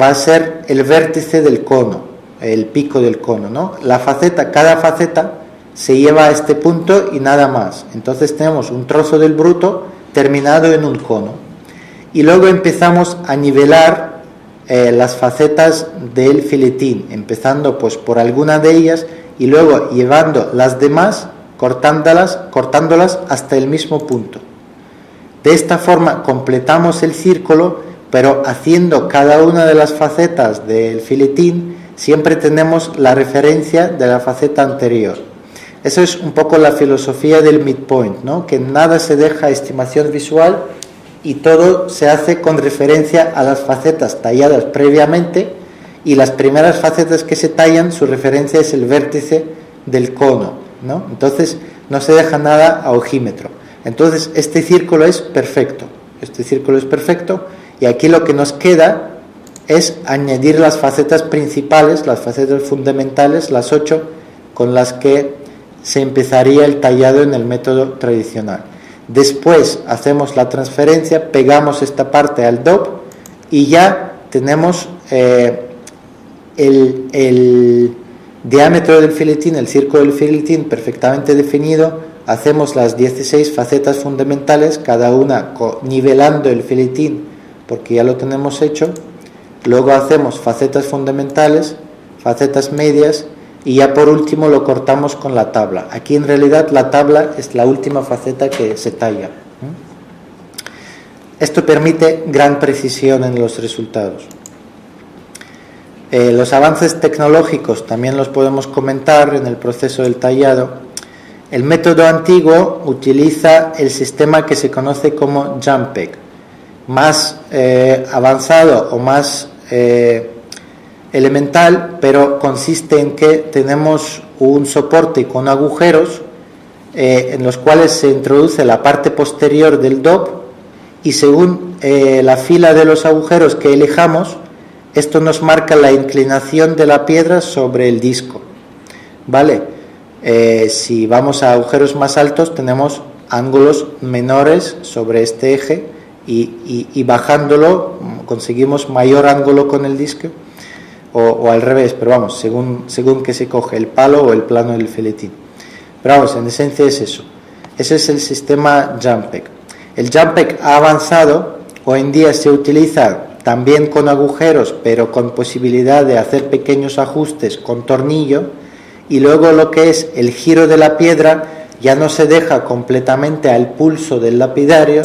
va a ser el vértice del cono, el pico del cono, ¿no? Cada faceta se lleva a este punto y nada más. Entonces tenemos un trozo del bruto terminado en un cono, y luego empezamos a nivelar las facetas del filetín, empezando pues por alguna de ellas y luego llevando las demás, cortándolas hasta el mismo punto. De esta forma completamos el círculo, pero haciendo cada una de las facetas del filetín siempre tenemos la referencia de la faceta anterior. Eso es un poco la filosofía del midpoint, ¿no? Que nada se deja a estimación visual y todo se hace con referencia a las facetas talladas previamente, y las primeras facetas que se tallan, su referencia es el vértice del cono, ¿no? Entonces no se deja nada a ojímetro. Entonces este círculo es perfecto, y aquí lo que nos queda es añadir las facetas principales, las facetas fundamentales, las 8, con las que se empezaría el tallado en el método tradicional. Después hacemos la transferencia, pegamos esta parte al DOP y ya tenemos el diámetro del filetín, el círculo del filetín perfectamente definido. Hacemos las 16 facetas fundamentales, cada una nivelando el filetín porque ya lo tenemos hecho. Luego hacemos facetas fundamentales, facetas medias, y ya por último lo cortamos con la tabla. Aquí en realidad la tabla es la última faceta que se talla. Esto permite gran precisión en los resultados. Los avances tecnológicos también los podemos comentar en el proceso del tallado. El método antiguo utiliza el sistema que se conoce como JMPEG, más avanzado o más elemental, pero consiste en que tenemos un soporte con agujeros en los cuales se introduce la parte posterior del DOP, y según la fila de los agujeros que elijamos, esto nos marca la inclinación de la piedra sobre el disco, ¿vale? Si vamos a agujeros más altos tenemos ángulos menores sobre este eje y bajándolo conseguimos mayor ángulo con el disco, o al revés, pero vamos, según que se coge el palo o el plano del filetín. Pero vamos, en esencia es eso. Ese es el sistema JMPEG. El JMPEG ha avanzado, hoy en día se utiliza también con agujeros, pero con posibilidad de hacer pequeños ajustes con tornillo, y luego lo que es el giro de la piedra ya no se deja completamente al pulso del lapidario,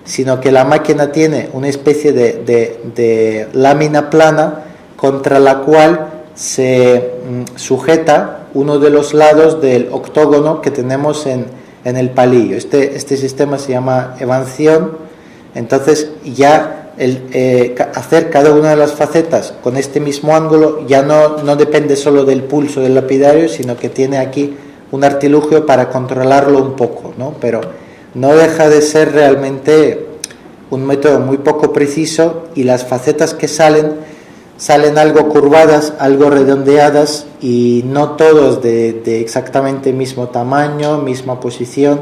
sino que la máquina tiene una especie de lámina plana contra la cual se sujeta uno de los lados del octógono que tenemos en el palillo. Este sistema se llama evanción. Entonces ya hacer cada una de las facetas con este mismo ángulo ya no depende solo del pulso del lapidario, sino que tiene aquí un artilugio para controlarlo un poco, ¿no? Pero no deja de ser realmente un método muy poco preciso, y las facetas que salen algo curvadas, algo redondeadas, y no todos de exactamente mismo tamaño, misma posición.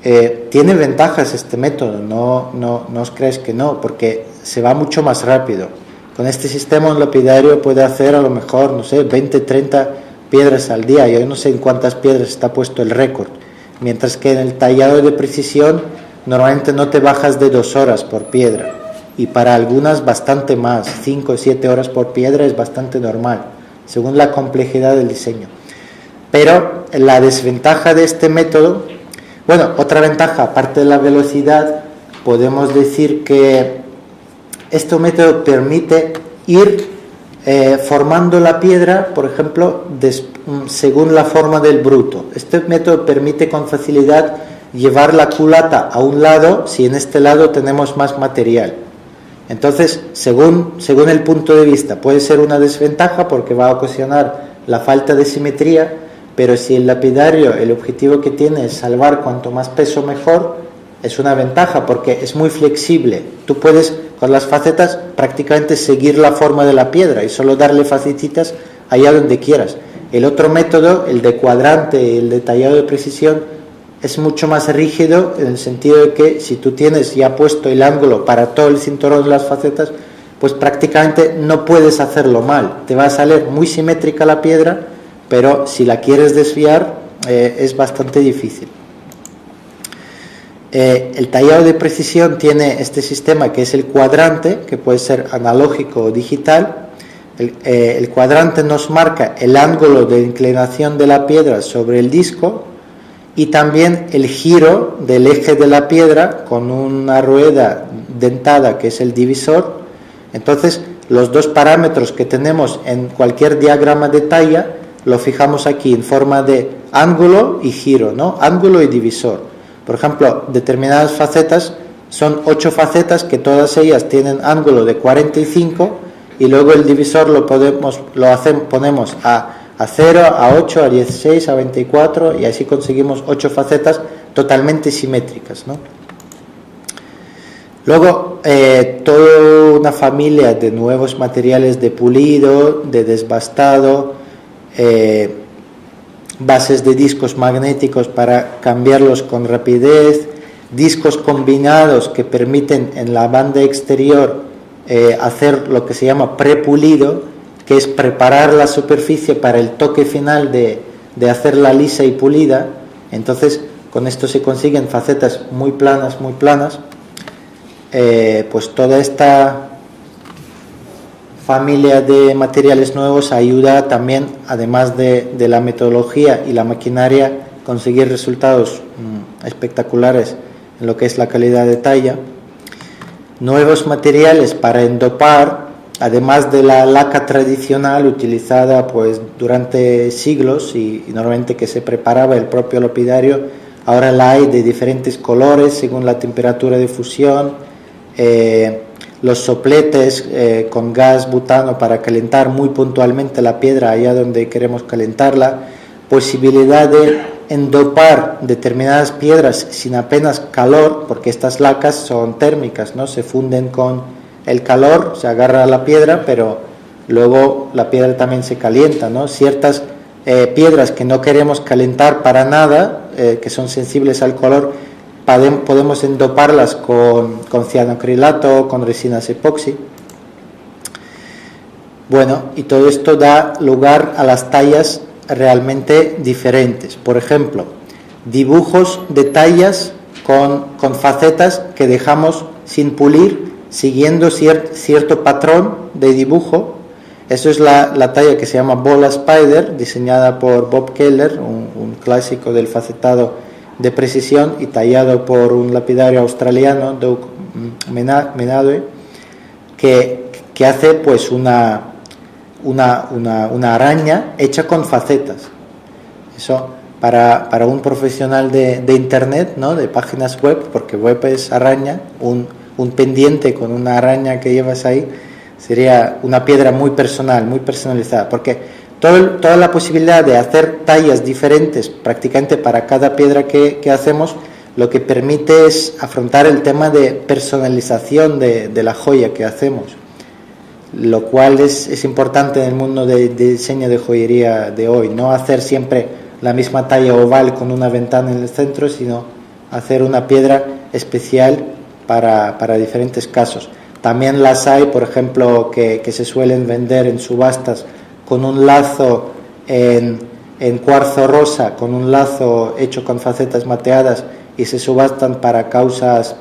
Tiene ventajas este método, no os creáis que no, porque se va mucho más rápido. Con este sistema un lapidario puede hacer a lo mejor, no sé, 20, 30 piedras al día. Yo no sé en cuántas piedras está puesto el récord, mientras que en el tallado de precisión normalmente no te bajas de 2 horas por piedra, y para algunas bastante más, 5 o 7 horas por piedra es bastante normal, según la complejidad del diseño. Pero la desventaja de este método, bueno, otra ventaja, aparte de la velocidad, podemos decir que este método permite ir formando la piedra, por ejemplo, según la forma del bruto. Este método permite con facilidad llevar la culata a un lado si en este lado tenemos más material. Entonces, según el punto de vista, puede ser una desventaja porque va a ocasionar la falta de simetría, pero si el lapidario, el objetivo que tiene es salvar cuanto más peso mejor, es una ventaja porque es muy flexible. Tú puedes con las facetas prácticamente seguir la forma de la piedra y solo darle facetitas allá donde quieras. El otro método, el de cuadrante, el de tallado de precisión, es mucho más rígido en el sentido de que si tú tienes ya puesto el ángulo para todo el cinturón de las facetas, pues prácticamente no puedes hacerlo mal. Te va a salir muy simétrica la piedra, pero si la quieres desviar es bastante difícil. El tallado de precisión tiene este sistema que es el cuadrante, que puede ser analógico o digital. El cuadrante nos marca el ángulo de inclinación de la piedra sobre el disco, y también el giro del eje de la piedra con una rueda dentada que es el divisor. Entonces los dos parámetros que tenemos en cualquier diagrama de talla lo fijamos aquí en forma de ángulo y giro, ¿no? Ángulo y divisor. Por ejemplo, determinadas facetas son 8 facetas que todas ellas tienen ángulo de 45, y luego el divisor ponemos a 0, a 8, a 16, a 24, y así conseguimos 8 facetas totalmente simétricas, ¿no? Luego, toda una familia de nuevos materiales de pulido, de desbastado, bases de discos magnéticos para cambiarlos con rapidez, discos combinados que permiten en la banda exterior hacer lo que se llama prepulido, que es preparar la superficie para el toque final de hacerla lisa y pulida. Entonces con esto se consiguen facetas muy planas, pues toda esta familia de materiales nuevos ayuda también, además de la metodología y la maquinaria, conseguir resultados espectaculares en lo que es la calidad de talla. Nuevos materiales para endopar, además de la laca tradicional utilizada pues durante siglos y normalmente que se preparaba el propio lapidario, ahora la hay de diferentes colores según la temperatura de fusión, los sopletes con gas butano para calentar muy puntualmente la piedra allá donde queremos calentarla, posibilidad de endopar determinadas piedras sin apenas calor, porque estas lacas son térmicas, ¿no? Se funden con el calor, se agarra a la piedra, pero luego la piedra también se calienta, ¿no? Ciertas piedras que no queremos calentar para nada, que son sensibles al calor, podemos endoparlas con cianoacrilato, con resinas epoxi. Bueno, y todo esto da lugar a las tallas realmente diferentes. Por ejemplo, dibujos de tallas con facetas que dejamos sin pulir, siguiendo cierto patrón de dibujo. Eso es la talla que se llama Bola Spider, diseñada por Bob Keller, un clásico del facetado de precisión y tallado por un lapidario australiano, Doug Menadoe, que hace pues una araña hecha con facetas. Eso para un profesional de internet, ¿no? De páginas web, porque web es araña, un pendiente con una araña que llevas ahí, sería una piedra muy personal, muy personalizada, porque toda la posibilidad de hacer tallas diferentes prácticamente para cada piedra que hacemos, lo que permite es afrontar el tema de personalización de la joya que hacemos, lo cual es importante en el mundo de diseño de joyería de hoy, no hacer siempre la misma talla oval con una ventana en el centro, sino hacer una piedra especial para diferentes casos. También las hay, por ejemplo, que se suelen vender en subastas con un lazo en cuarzo rosa, con un lazo hecho con facetas mateadas, y se subastan para causas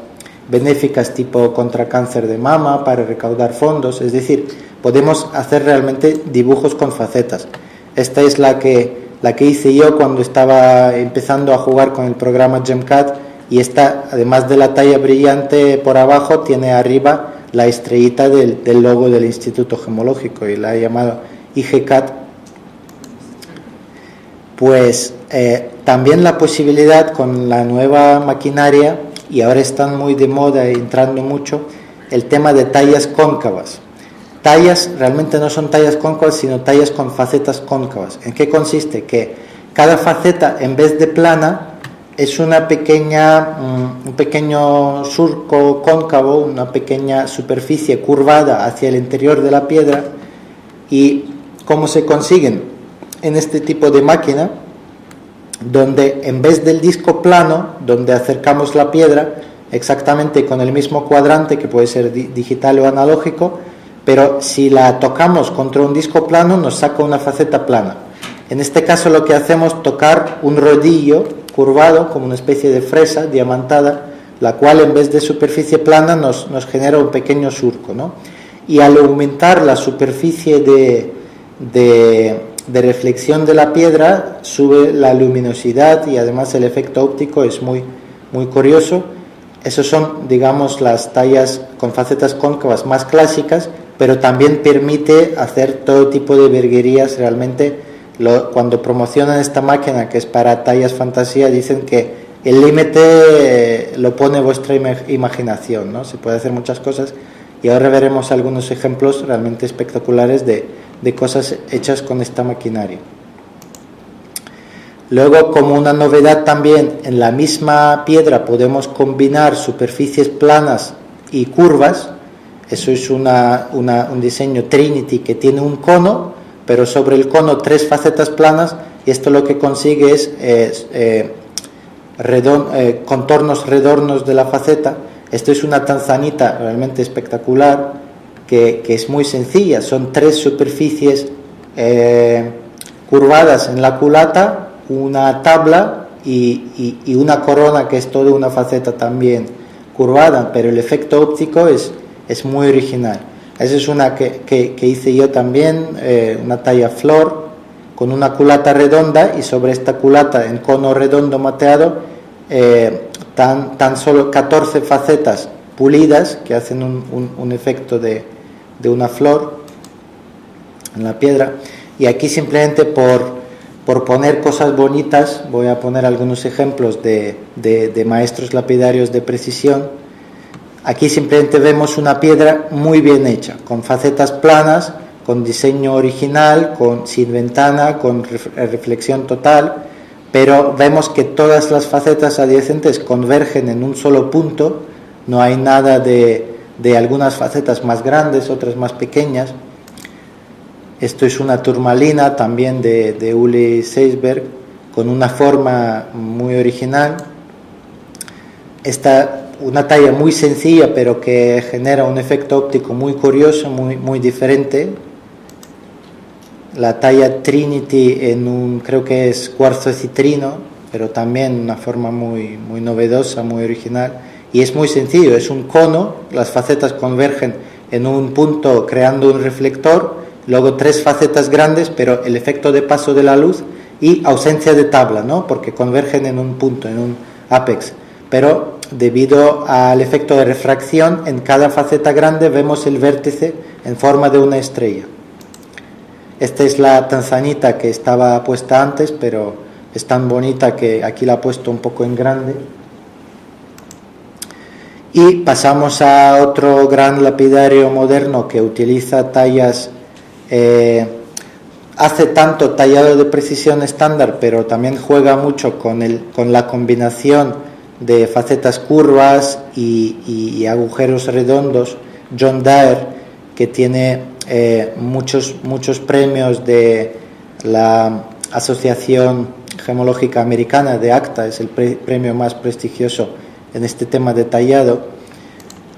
benéficas tipo contra cáncer de mama, para recaudar fondos. Es decir, podemos hacer realmente dibujos con facetas. Esta es la que hice yo cuando estaba empezando a jugar con el programa GemCAD, y esta, además de la talla brillante por abajo, tiene arriba la estrellita del logo del Instituto Gemológico, y la he llamado IGCAD. Pues también la posibilidad con la nueva maquinaria, y ahora están muy de moda y entrando mucho, el tema de tallas cóncavas. Tallas realmente no son tallas cóncavas, sino tallas con facetas cóncavas. ¿En qué consiste? Que cada faceta, en vez de plana, es un pequeño surco cóncavo, una pequeña superficie curvada hacia el interior de la piedra. ¿Y cómo se consiguen? En este tipo de máquina, donde en vez del disco plano, donde acercamos la piedra exactamente con el mismo cuadrante, que puede ser digital o analógico, pero si la tocamos contra un disco plano nos saca una faceta plana. En este caso lo que hacemos es tocar un rodillo curvado, como una especie de fresa diamantada, la cual en vez de superficie plana nos genera un pequeño surco, ¿no? Y al aumentar la superficie de reflexión de la piedra, sube la luminosidad, y además el efecto óptico es muy, muy curioso. Esos son, digamos, las tallas con facetas cóncavas más clásicas, pero también permite hacer todo tipo de virguerías. Realmente, cuando promocionan esta máquina, que es para tallas fantasía, dicen que el límite lo pone vuestra imaginación, ¿no? Se puede hacer muchas cosas, y ahora veremos algunos ejemplos realmente espectaculares de cosas hechas con esta maquinaria. Luego, como una novedad también, en la misma piedra podemos combinar superficies planas y curvas. Eso es un diseño Trinity, que tiene un cono, pero sobre el cono 3 facetas planas, y esto lo que consigue es contornos redondos de la faceta. Esto es una tanzanita realmente espectacular, que es muy sencilla. Son 3 superficies curvadas en la culata, una tabla y una corona, que es toda una faceta también curvada, pero el efecto óptico es muy original. Esa es una que hice yo también, una talla flor con una culata redonda, y sobre esta culata en cono redondo mateado tan solo 14 facetas pulidas, que hacen un efecto de de una flor en la piedra. Y aquí simplemente por poner cosas bonitas voy a poner algunos ejemplos de maestros lapidarios de precisión. Aquí simplemente vemos una piedra muy bien hecha, con facetas planas, con diseño original, sin ventana, con reflexión total, pero vemos que todas las facetas adyacentes convergen en un solo punto, no hay nada de algunas facetas más grandes, otras más pequeñas. Esto es una turmalina también de Uli Seisberg, con una forma muy original. Una talla muy sencilla, pero que genera un efecto óptico muy curioso, muy diferente. La talla Trinity creo que es cuarzo citrino, pero también una forma muy novedosa, muy original. Y es muy sencillo, es un cono, las facetas convergen en un punto creando un reflector, luego 3 facetas grandes, pero el efecto de paso de la luz y ausencia de tabla, ¿no? Porque convergen en un punto, en un ápex. Pero debido al efecto de refracción, en cada faceta grande vemos el vértice en forma de una estrella. Esta es la tanzanita que estaba puesta antes, pero es tan bonita que aquí la he puesto un poco en grande. Y pasamos a otro gran lapidario moderno que utiliza tallas, hace tanto tallado de precisión estándar, pero también juega mucho con la combinación de facetas curvas y agujeros redondos. John Dyer, que tiene muchos premios de la Asociación Gemológica Americana de ACTA, es el premio más prestigioso en este tema de tallado.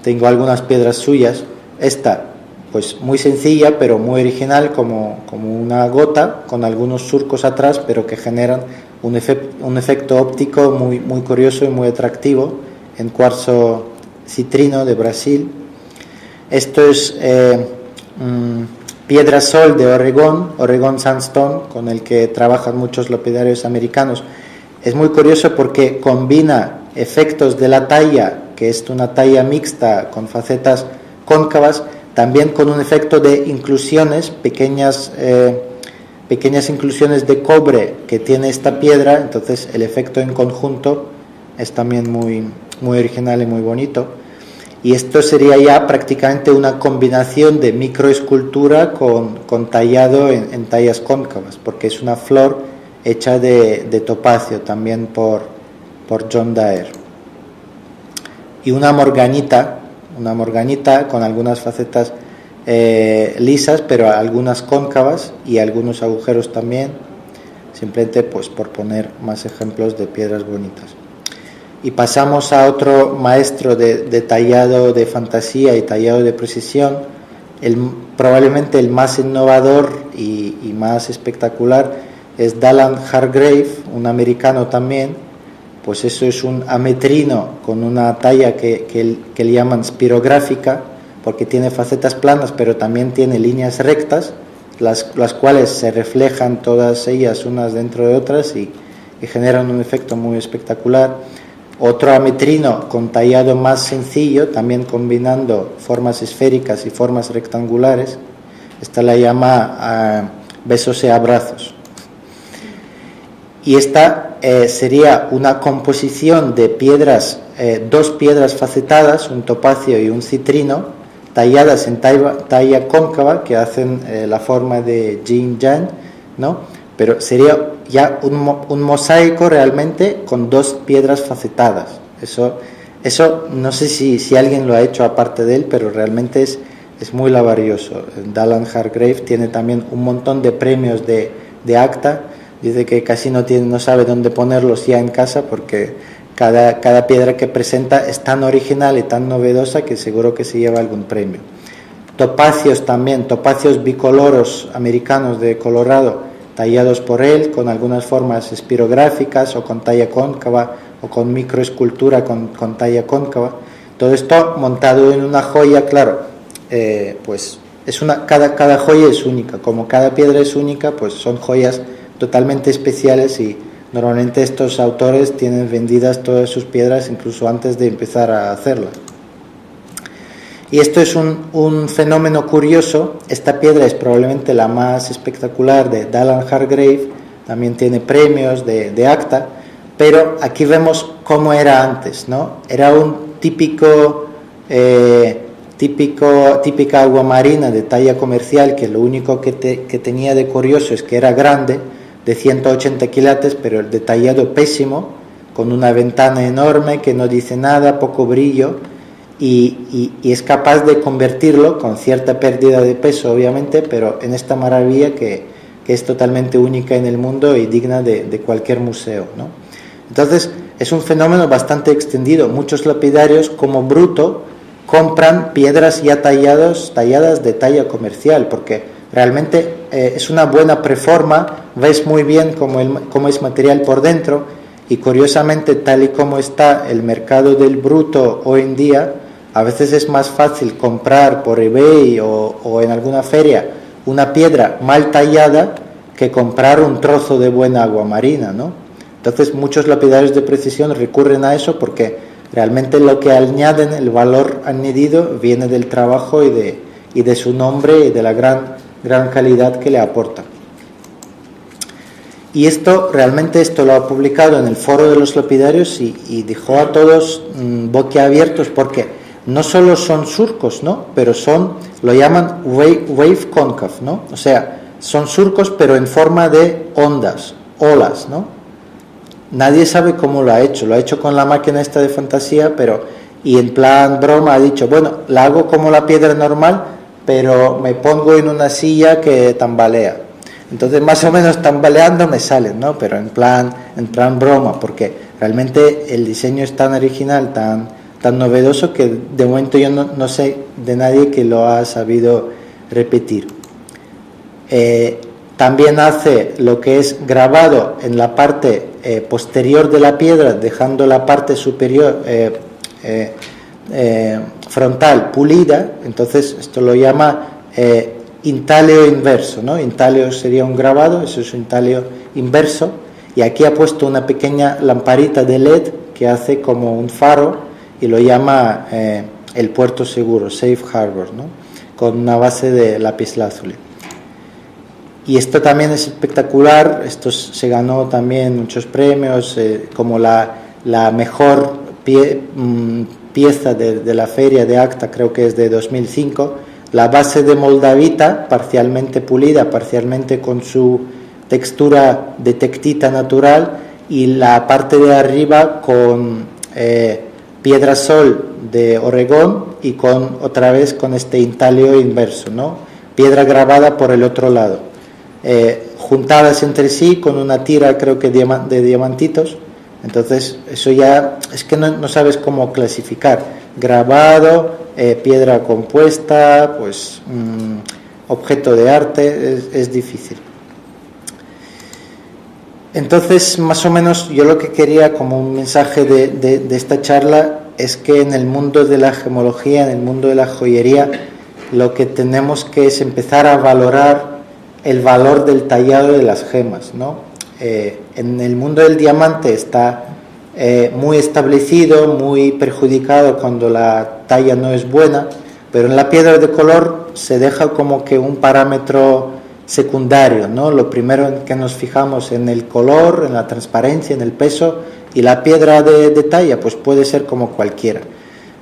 Tengo algunas piedras suyas. Esta, pues muy sencilla, pero muy original, como una gota con algunos surcos atrás, pero que generan un efecto óptico muy curioso y muy atractivo, en cuarzo citrino de Brasil. Esto es piedra sol de Oregon Sandstone, con el que trabajan muchos lapidarios americanos. Es muy curioso porque combina efectos de la talla, que es una talla mixta con facetas cóncavas, también con un efecto de inclusiones, pequeñas inclusiones de cobre que tiene esta piedra. Entonces el efecto en conjunto es también muy original y muy bonito. Y esto sería ya prácticamente una combinación de microescultura con tallado en tallas cóncavas, porque es una flor hecha de topacio, también por John Dyer. Y una morganita con algunas facetas lisas, pero algunas cóncavas y algunos agujeros también, simplemente pues por poner más ejemplos de piedras bonitas. Y pasamos a otro maestro de tallado de fantasía y tallado de precisión, probablemente el más innovador y más espectacular es Dallan Hargrave, un americano también. Pues eso es un ametrino con una talla que le llaman spirográfica, porque tiene facetas planas, pero también tiene líneas rectas, las cuales se reflejan todas ellas unas dentro de otras y generan un efecto muy espectacular. Otro ametrino con tallado más sencillo, también combinando formas esféricas y formas rectangulares. Esta la llama besos y abrazos. Y esta sería una composición de piedras, 2 piedras facetadas, un topacio y un citrino, talladas en talla cóncava, que hacen la forma de yin yang, ¿no? Pero sería ya un mosaico realmente con 2 piedras facetadas. Eso no sé si alguien lo ha hecho aparte de él, pero realmente es muy laborioso. Dallan Hargrave tiene también un montón de premios de ACTA. Dice que casi no sabe dónde ponerlos ya en casa, porque cada piedra que presenta es tan original y tan novedosa que seguro que se lleva algún premio. Topacios también, topacios bicoloros americanos de Colorado, tallados por él con algunas formas espirográficas o con talla cóncava o con microescultura con talla cóncava. Todo esto montado en una joya, claro, pues cada joya es única. Como cada piedra es única, pues son joyas totalmente especiales, y normalmente estos autores tienen vendidas todas sus piedras incluso antes de empezar a hacerlas. Y esto es un fenómeno curioso. Esta piedra es probablemente la más espectacular de Dallan Hargrave, también tiene premios de ACTA, pero aquí vemos cómo era antes, ¿no? Era un típica agua marina de talla comercial, que lo único que tenía de curioso es que era grande, de 180 quilates, pero el detallado pésimo, con una ventana enorme que no dice nada, poco brillo, y es capaz de convertirlo, con cierta pérdida de peso obviamente, pero en esta maravilla que es totalmente única en el mundo y digna de cualquier museo, ¿no? Entonces es un fenómeno bastante extendido. Muchos lapidarios, como Bruto, compran piedras ya talladas de talla comercial, porque realmente es una buena preforma, ves muy bien cómo es material por dentro, y curiosamente, tal y como está el mercado del Bruto hoy en día, a veces es más fácil comprar por eBay o en alguna feria una piedra mal tallada que comprar un trozo de buena agua marina, ¿no? Entonces muchos lapidarios de precisión recurren a eso porque realmente lo que añaden, el valor añadido, viene del trabajo y de su nombre y de la gran calidad que le aporta. Y esto lo ha publicado en el Foro de los Lapidarios y dejó a todos boquiabiertos, porque no solo son surcos, ¿no? Pero lo llaman wave concave, ¿no? O sea, son surcos pero en forma de ondas, olas, ¿no? Nadie sabe cómo lo ha hecho con la máquina esta de fantasía, y en plan broma ha dicho, bueno, la hago como la piedra normal, pero me pongo en una silla que tambalea. Entonces más o menos tambaleando me salen, ¿no? Pero en plan broma, porque realmente el diseño es tan original, tan novedoso, que de momento yo no sé de nadie que lo ha sabido repetir. También hace lo que es grabado en la parte posterior de la piedra, dejando la parte superior frontal pulida. Entonces esto lo llama intaleo inverso, ¿no? Intaleo sería un grabado, eso es un intaleo inverso, y aquí ha puesto una pequeña lamparita de LED que hace como un faro y lo llama el puerto seguro, Safe Harbor, ¿no? Con una base de lapislázuli. Y esto también es espectacular. Esto se ganó también muchos premios, como la mejor pieza de la feria de ACTA, creo que es de 2005. La base de moldavita, parcialmente pulida, parcialmente con su textura de tectita natural, y la parte de arriba con piedra sol de Oregón y otra vez con este intaleo inverso, ¿no? Piedra grabada por el otro lado, juntadas entre sí con una tira, creo que de diamantitos. Entonces eso ya es que no sabes cómo clasificar: grabado, piedra compuesta, pues objeto de arte, es difícil. Entonces, más o menos, yo lo que quería como un mensaje de esta charla es que en el mundo de la gemología, en el mundo de la joyería, lo que tenemos que es empezar a valorar el valor del tallado de las gemas, ¿no? En el mundo del diamante está muy establecido, muy perjudicado cuando la talla no es buena, pero en la piedra de color se deja como que un parámetro secundario, ¿no? Lo primero en que nos fijamos en el color, en la transparencia, en el peso, y la piedra de talla pues puede ser como cualquiera.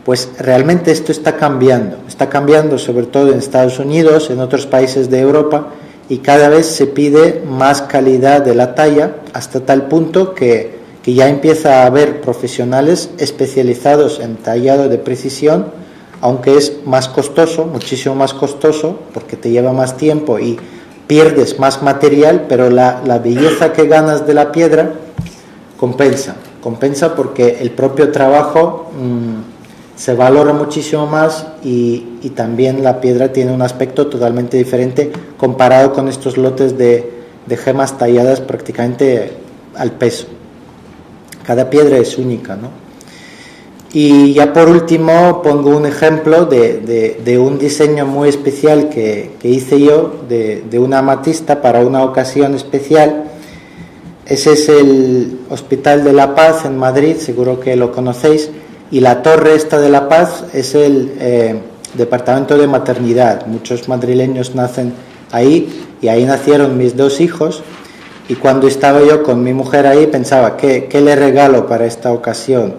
Pues realmente esto está cambiando sobre todo en Estados Unidos, en otros países de Europa, y cada vez se pide más calidad de la talla, hasta tal punto que ya empieza a haber profesionales especializados en tallado de precisión, aunque es más costoso, muchísimo más costoso, porque te lleva más tiempo y pierdes más material, pero la belleza que ganas de la piedra compensa porque el propio trabajo se valora muchísimo más, y también la piedra tiene un aspecto totalmente diferente comparado con estos lotes de gemas talladas prácticamente al peso. Cada piedra es única, ¿no? Y ya por último pongo un ejemplo de un diseño muy especial que hice yo de una amatista para una ocasión especial. Ese es el Hospital de la Paz en Madrid, seguro que lo conocéis, y la torre esta de la Paz es el departamento de maternidad. Muchos madrileños nacen ahí y ahí nacieron mis 2 hijos. Y cuando estaba yo con mi mujer ahí pensaba, ¿qué le regalo para esta ocasión?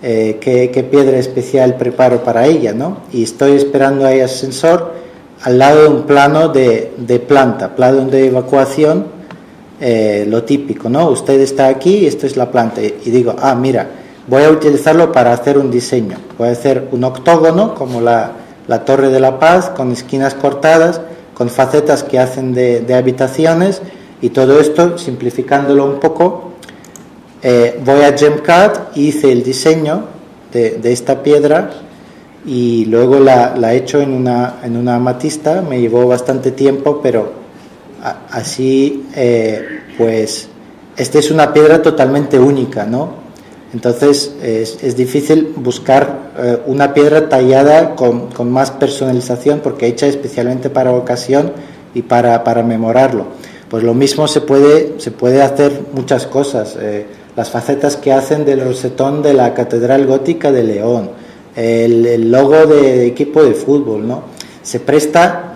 ¿Qué piedra especial preparo para ella, ¿no? Y estoy esperando ahí ascensor al lado de un plano de planta, plano de evacuación, lo típico, ¿no? Usted está aquí y esto es la planta. Y digo, mira, voy a utilizarlo para hacer un diseño. Voy a hacer un octógono como la Torre de la Paz, con esquinas cortadas, con facetas que hacen de habitaciones, y todo esto, simplificándolo un poco, voy a GEMCAD, hice el diseño de esta piedra y luego la he hecho en una amatista. Me llevó bastante tiempo, pero así, pues, esta es una piedra totalmente única, ¿no? Entonces es difícil buscar una piedra tallada con más personalización, porque hecha especialmente para ocasión y para memorarlo. Pues lo mismo se puede hacer muchas cosas. Las facetas que hacen del rosetón de la Catedral Gótica de León, el logo de equipo de fútbol, ¿no? Se presta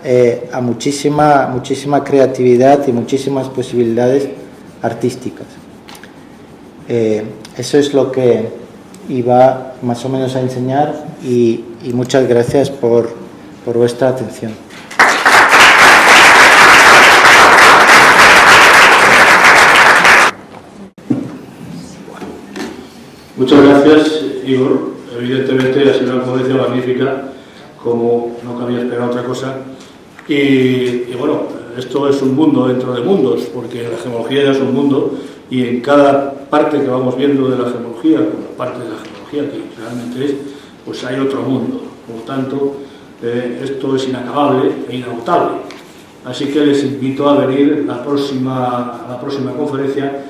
a muchísima creatividad y muchísimas posibilidades artísticas. Eso es lo que iba más o menos a enseñar, y muchas gracias por vuestra atención. Muchas gracias, Igor. Evidentemente ha sido una conferencia magnífica, como no cabía esperar otra cosa. Y bueno, esto es un mundo dentro de mundos, porque la gemología ya es un mundo, y en cada parte que vamos viendo de la gemología, como parte de la gemología que realmente es, pues hay otro mundo. Por tanto, esto es inacabable e inagotable. Así que les invito a venir a la próxima conferencia.